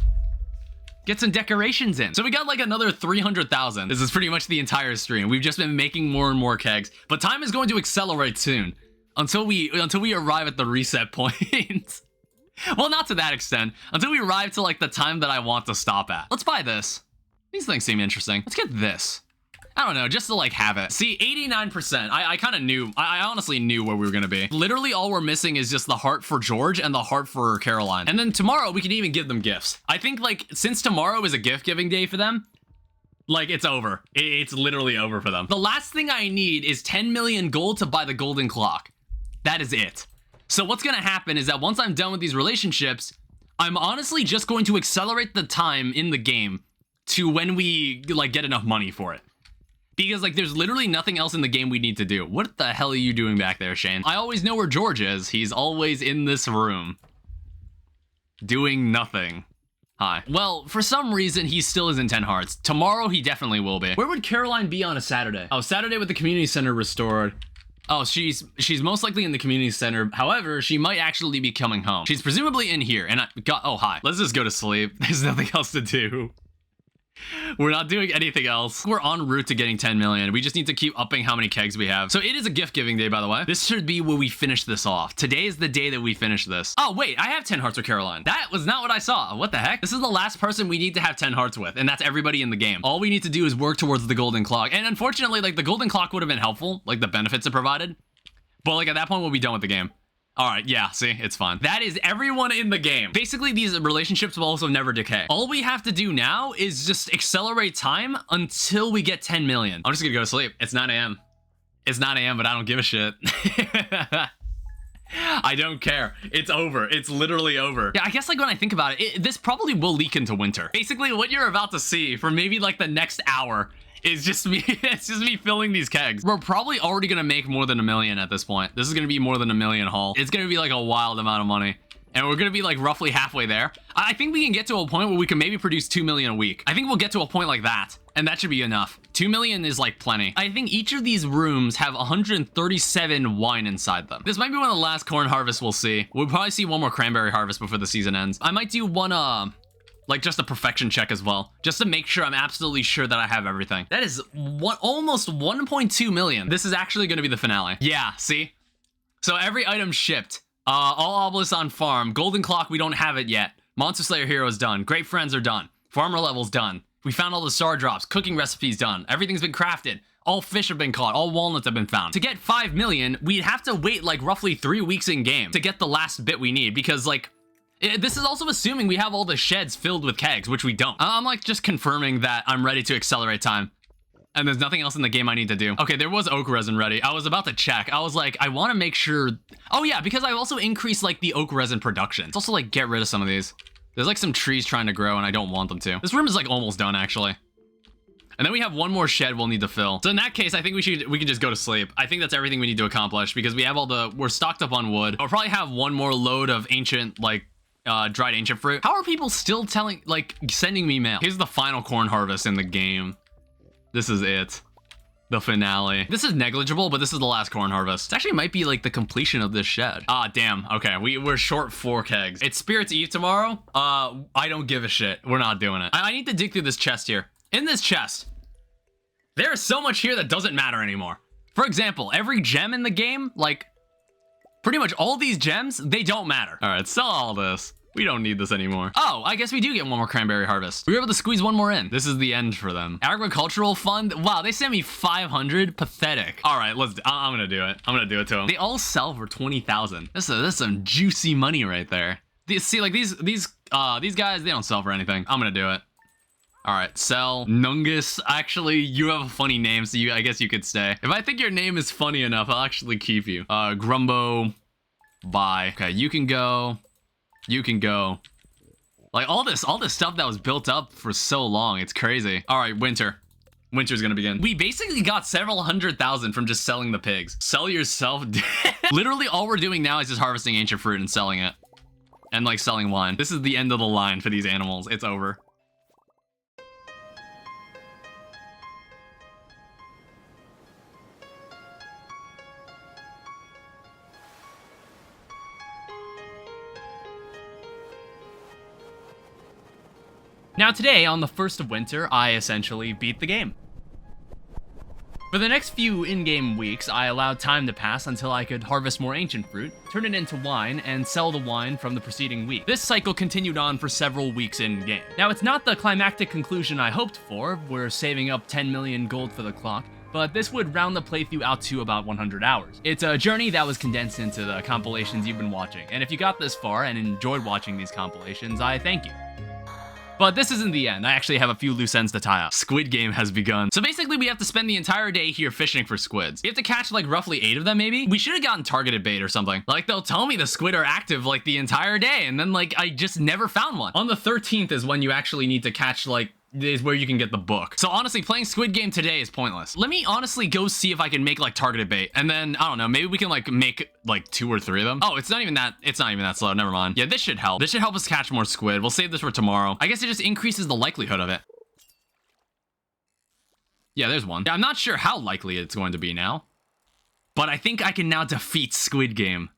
Get some decorations in. So we got like another 300,000. This is pretty much the entire stream. We've just been making more and more kegs, but time is going to accelerate soon until we arrive at the reset point. Well, not to that extent, until we arrive to like the time that I want to stop at. Let's buy this. These things seem interesting. Let's get this. I don't know, just to like have it. See, 89%. I kind of knew, I honestly knew where we were gonna be. Literally all we're missing is just the heart for George and the heart for Caroline. And then tomorrow we can even give them gifts. I think like, since tomorrow is a gift giving day for them, like it's over. It's literally over for them. The last thing I need is 10 million gold to buy the golden clock. That is it. So what's gonna happen is that once I'm done with these relationships, I'm honestly just going to accelerate the time in the game to when we like get enough money for it. Because, like, there's literally nothing else in the game we need to do. What the hell are you doing back there, Shane? I always know where George is. He's always in this room. Doing nothing. Hi. Well, for some reason, he still is in 10 hearts. Tomorrow, he definitely will be. Where would Caroline be on a Saturday? Oh, Saturday with the community center restored. Oh, she's most likely in the community center. However, she might actually be coming home. She's presumably in here. And oh, hi. Let's just go to sleep. There's nothing else to do. We're not doing anything else. We're en route to getting 10 million. We just need to keep upping how many kegs we have. So it is a gift giving day, by the way. This should be where we finish this off. Today is the day that we finish this. Oh, wait, I have 10 hearts with Caroline. That was not what I saw. What the heck? This is the last person we need to have 10 hearts with, and that's everybody in the game. All we need to do is work towards the golden clock. And unfortunately, like the golden clock would have been helpful, like the benefits it provided. But like at that point, we'll be done with the game. All right, yeah, see, it's fun. That is everyone in the game. Basically, these relationships will also never decay. All we have to do now is just accelerate time until we get 10 million. I'm just gonna go to sleep. It's 9 a.m. It's 9 a.m., but I don't give a shit. I don't care. It's over. It's literally over. Yeah, I guess like when I think about it, this probably will leak into winter. Basically, what you're about to see for maybe like the next hour is just me. It's just me filling these kegs. We're probably already gonna make more than 1 million at this point. This is gonna be more than 1 million haul. It's gonna be like a wild amount of money. And we're gonna be like roughly halfway there. I think we can get to a point where we can maybe produce 2 million a week. I think we'll get to a point like that. And that should be enough. 2 million is like plenty. I think each of these rooms have 137 wine inside them. This might be one of the last corn harvests we'll see. We'll probably see one more cranberry harvest before the season ends. I might do one, like just a perfection check as well, just to make sure I'm absolutely sure that I have everything. That is almost 1.2 million. This is actually going to be the finale. Yeah, see? So every item shipped. All obelisks on farm. Golden clock, we don't have it yet. Monster Slayer hero is done. Great friends are done. Farmer level's done. We found all the star drops. Cooking recipes done. Everything's been crafted. All fish have been caught. All walnuts have been found. To get 5 million, we'd have to wait like roughly 3 weeks in game to get the last bit we need, because like this is also assuming we have all the sheds filled with kegs, which we don't. I'm like just confirming that I'm ready to accelerate time. And there's nothing else in the game I need to do. Okay, there was oak resin ready. I was about to check. I was like, I want to make sure. Oh yeah, because I also increased like the oak resin production. It's also like get rid of some of these. There's like some trees trying to grow and I don't want them to. This room is like almost done actually. And then we have one more shed we'll need to fill. So in that case, I think we can just go to sleep. I think that's everything we need to accomplish because we have we're stocked up on wood. I'll probably have one more load of ancient like dried ancient fruit. How are people still sending me mail? Here's the final corn harvest in the game. This is it. The finale. This is negligible, but this is the last corn harvest. It actually might be like the completion of this shed. Ah, damn. Okay, we're short 4 kegs. It's Spirit's Eve tomorrow. I don't give a shit. We're not doing it. I need to dig through this chest here. In this chest, there is so much here that doesn't matter anymore. For example, every gem in the game, like pretty much all these gems, they don't matter. All right, sell all this. We don't need this anymore. Oh, I guess we do get one more cranberry harvest. We were able to squeeze one more in. This is the end for them. Agricultural fund. Wow, they sent me 500. Pathetic. All right, I'm gonna do it. I'm gonna do it to them. They all sell for 20,000. This is some juicy money right there. See, like these guys, they don't sell for anything. I'm gonna do it. All right, sell. Nungus. Actually, you have a funny name, so I guess you could stay. If I think your name is funny enough, I'll actually keep you. Grumbo. Bye. Okay, you can go. You can go. Like all this stuff that was built up for so long, it's crazy. All right, winter. Winter's gonna begin. We basically got several 100,000 from just selling the pigs. Sell yourself. Literally all we're doing now is just harvesting ancient fruit and selling it. and like selling wine. This is the end of the line for these animals. It's over. Now today, on the 1st of winter, I essentially beat the game. For the next few in-game weeks, I allowed time to pass until I could harvest more ancient fruit, turn it into wine, and sell the wine from the preceding week. This cycle continued on for several weeks in-game. Now, it's not the climactic conclusion I hoped for. We're saving up 10 million gold for the clock, but this would round the playthrough out to about 100 hours. It's a journey that was condensed into the compilations you've been watching, and if you got this far and enjoyed watching these compilations, I thank you. But this isn't the end. I actually have a few loose ends to tie up. Squid game has begun. So basically, we have to spend the entire day here fishing for squids. We have to catch like roughly 8 of them, maybe? We should have gotten targeted bait or something. Like, they'll tell me the squid are active like the entire day, and then like, I just never found one. On the 13th is when you actually need to catch like, is where you can get the book. So honestly, playing Squid Game today is pointless. Let me honestly go see if I can make like targeted bait, and then I don't know, maybe we can like make like 2 or 3 of them. Oh, it's not even that slow. Never mind. Yeah, this should help. This should help us catch more squid. We'll save this for tomorrow. I guess it just increases the likelihood of it. Yeah, there's one. Yeah, I'm not sure how likely it's going to be now, but I think I can now defeat Squid Game.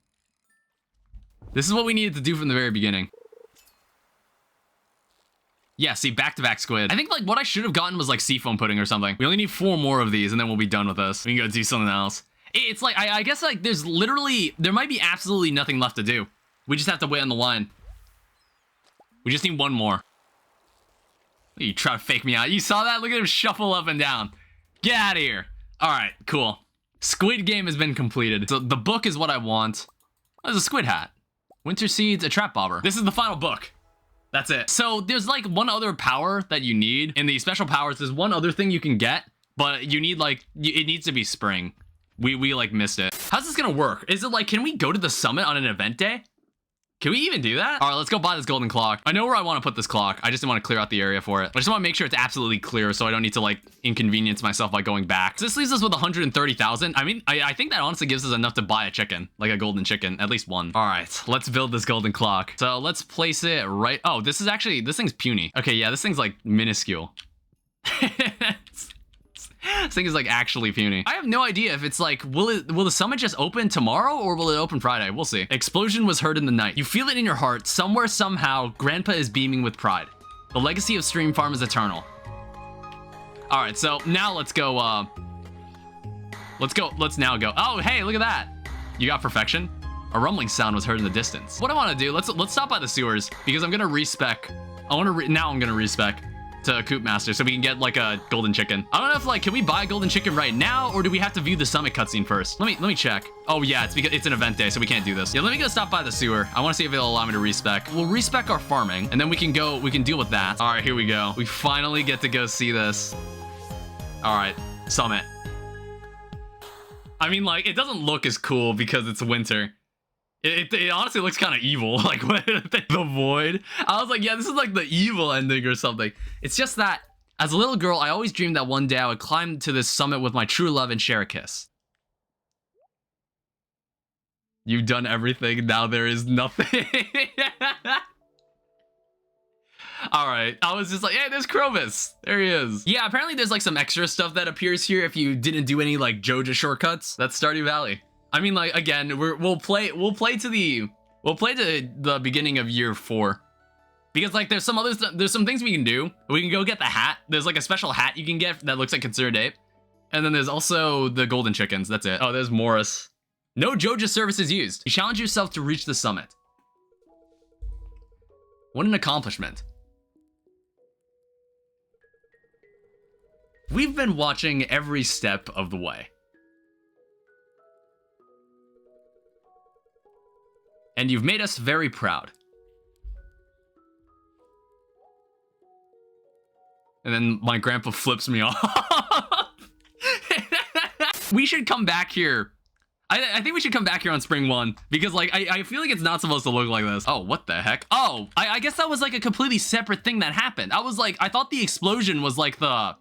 This is what we needed to do from the very beginning. Yeah, see, back-to-back squid. I think, like, what I should have gotten was, like, seafoam pudding or something. We only need 4 more of these, and then we'll be done with this. We can go do something else. It's like, I guess, like, there might be absolutely nothing left to do. We just have to wait on the line. We just need 1 more. You try to fake me out. You saw that? Look at him shuffle up and down. Get out of here. All right, cool. Squid Game has been completed. So the book is what I want. Oh, there's a squid hat. Winter Seeds, a trap bobber. This is the final book. That's it. So there's like one other power that you need. In the special powers, there's one other thing you can get, but you need like, it needs to be spring. We like missed it. How's this gonna work? Is it like, can we go to the summit on an event day? Can we even do that? All right, let's go buy this golden clock. I know where I want to put this clock. I just want to clear out the area for it. I just want to make sure it's absolutely clear so I don't need to like inconvenience myself by going back. So this leaves us with 130,000. I mean, I think that honestly gives us enough to buy a chicken, like a golden chicken, at least one. All right, let's build this golden clock. So let's place it right. Oh, this thing's puny. Okay, yeah, this thing's like minuscule. This thing is like actually puny. I have no idea if it's like, will the summit just open tomorrow or will it open Friday? We'll see. Explosion was heard in the night. You feel it in your heart. Somewhere, somehow, Grandpa is beaming with pride. The legacy of Stream Farm is eternal. All right, so now let's go. Let's now go. Oh, hey, look at that. You got perfection. A rumbling sound was heard in the distance. What I want to do, let's stop by the sewers because I'm gonna respec. I'm gonna respec to Coop Master so we can get like a golden chicken. I don't know if like, can we buy a golden chicken right now or do we have to view the summit cutscene first? Let me check. Oh yeah, it's because it's an event day, so we can't do this. Yeah, let me go stop by the sewer. I want to see if it'll allow me to respec. We'll respec our farming and then we can deal with that. All right, here we go. We finally get to go see this. All right, summit. I mean, like, it doesn't look as cool because it's winter. It honestly looks kind of evil, like the void. I was like, yeah, this is like the evil ending or something. It's just that, as a little girl, I always dreamed that one day I would climb to this summit with my true love and share a kiss. You've done everything, now there is nothing. All right, I was just like, hey, there's Clovis. There he is. Yeah, apparently there's like some extra stuff that appears here if you didn't do any like Joja shortcuts. That's Stardew Valley. I mean, like, again, we'll play to the beginning of year 4, because like there's some things we can do. We can go get the hat. There's like a special hat you can get that looks like considered ape, and then there's also the golden chickens. That's it. Oh, there's Morris. No Joja services used. You challenge yourself to reach the summit. What an accomplishment. We've been watching every step of the way. And you've made us very proud. And then my grandpa flips me off. We should come back here. I think we should come back here on Spring 1. Because, like, I feel like it's not supposed to look like this. Oh, what the heck? Oh, I guess that was, like, a completely separate thing that happened. I was like, I thought the explosion was, like, the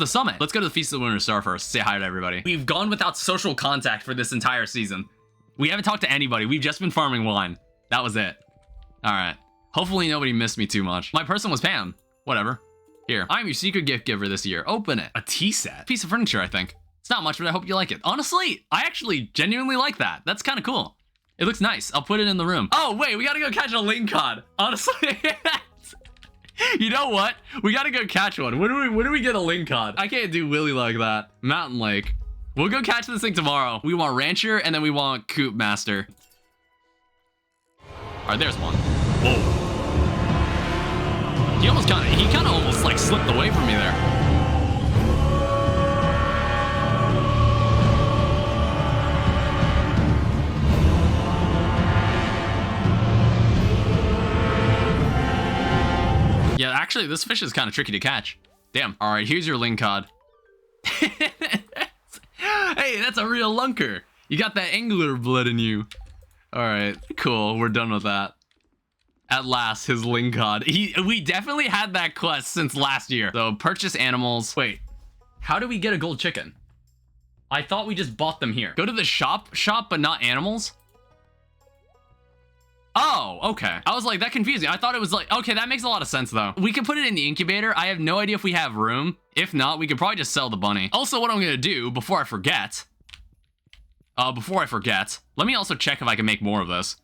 summit. Let's go to the Feast of the Lunar Star first. Say hi to everybody. We've gone without social contact for this entire season. We haven't talked to anybody. We've just been farming wine. That was it. All right. Hopefully nobody missed me too much. My person was Pam. Whatever. Here, I'm your secret gift giver this year. Open it. A tea set. Piece of furniture, I think. It's not much, but I hope you like it. Honestly, I actually genuinely like that. That's kind of cool. It looks nice. I'll put it in the room. Oh, wait, we gotta go catch a ling cod. Honestly, you know what? We gotta go catch one. When do we get a ling cod? I can't do Willy like that. Mountain Lake. We'll go catch this thing tomorrow. We want Rancher, and then we want Coop Master. All right, there's one. Whoa. He kind of almost like slipped away from me there. Yeah, actually, this fish is kind of tricky to catch. Damn. All right, here's your ling cod. Hey, that's a real lunker. You got that angler blood in you. All right, cool. We're done with that. At last, his ling cod. We definitely had that quest since last year. So purchase animals. Wait, how do we get a gold chicken? I thought we just bought them here. Go to the shop, but not animals. Oh, okay. I was like, that confusing. I thought it was like, okay, that makes a lot of sense though. We could put it in the incubator. I have no idea if we have room. If not, we could probably just sell the bunny. Also, what I'm gonna do before I forget, let me also check if I can make more of this.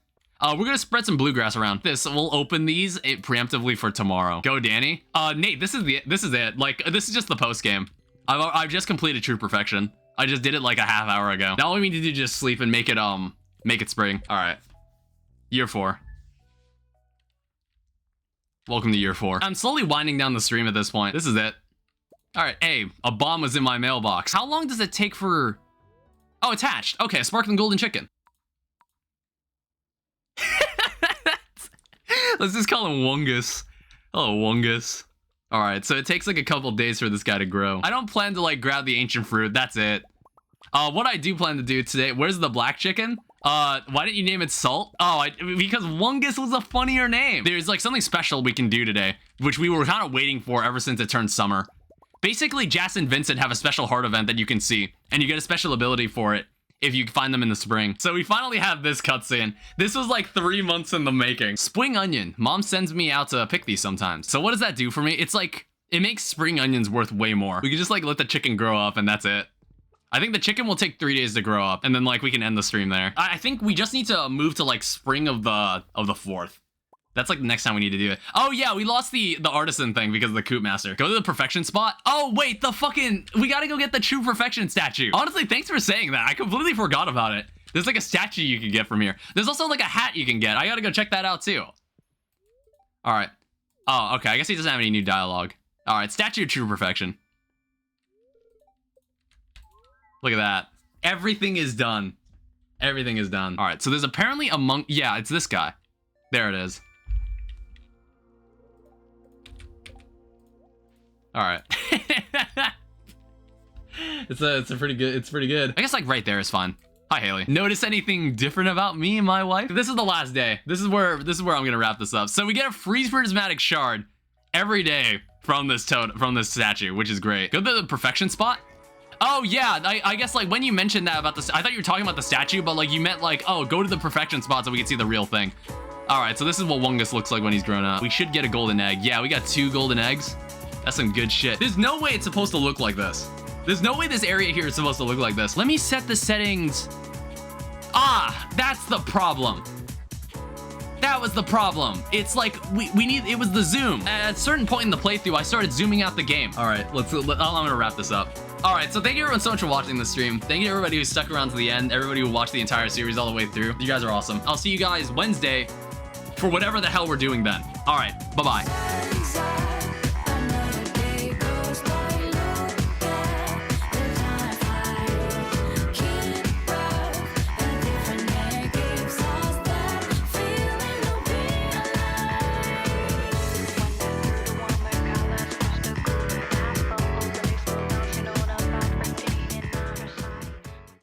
We're gonna spread some bluegrass around. We'll open these preemptively for tomorrow. Go, Danny. Nate, this is it. Like, this is just the post game. I've just completed True Perfection. I just did it like a half hour ago. Now all we need to do is just sleep and make it spring. All right. Year 4. Welcome to year 4. I'm slowly winding down the stream at this point. This is it. All right. Hey, a bomb was in my mailbox. How long does it take for? Oh, it's hatched. Okay, a sparkling golden chicken. Let's just call him Wungus. Oh, Wungus. All right, so it takes like a couple days for this guy to grow. I don't plan to like grab the ancient fruit. That's it. What I do plan to do today, where's the black chicken? Why didn't you name it Salt? Oh, because Wungus was a funnier name. There's like something special we can do today, which we were kind of waiting for ever since it turned summer. Basically, Jas and Vincent have a special heart event that you can see, and you get a special ability for it if you find them in the spring. So we finally have this cutscene. This was like 3 months in the making. Spring onion. Mom sends me out to pick these sometimes. So what does that do for me? It's like, it makes spring onions worth way more. We can just like let the chicken grow up and that's it. I think the chicken will take 3 days to grow up and then like we can end the stream there. I think we just need to move to like spring of the 4th. That's like the next time we need to do it. Oh yeah, we lost the artisan thing because of the Coop Master. Go to the perfection spot. Oh wait, we gotta go get the True Perfection statue. Honestly, thanks for saying that. I completely forgot about it. There's like a statue you can get from here. There's also like a hat you can get. I gotta go check that out too. All right. Oh, okay. I guess he doesn't have any new dialogue. All right, statue of True Perfection. Look at that. Everything is done. Everything is done. All right, so there's apparently a monk. Yeah, it's this guy. There it is. All right. it's pretty good. I guess like right there is fine. Hi, Haley. Notice anything different about me and my wife? This is the last day. This is where I'm gonna wrap this up. So we get a freeze prismatic shard every day from this statue, which is great. Go to the perfection spot. Oh yeah, I guess like when you mentioned that about this, I thought you were talking about the statue, but like you meant like, oh, go to the perfection spot so we can see the real thing. All right, so this is what Wungus looks like when he's grown up. We should get a golden egg. Yeah, we got 2 golden eggs. That's some good shit. There's no way it's supposed to look like this. There's no way this area here is supposed to look like this. Let me set the settings. Ah, that's the problem. That was the problem. It's like it was the zoom. At a certain point in the playthrough, I started zooming out the game. All right, I'm gonna wrap this up. All right, so thank you everyone so much for watching this stream. Thank you to everybody who stuck around to the end, everybody who watched the entire series all the way through. You guys are awesome. I'll see you guys Wednesday for whatever the hell we're doing then. All right, bye-bye.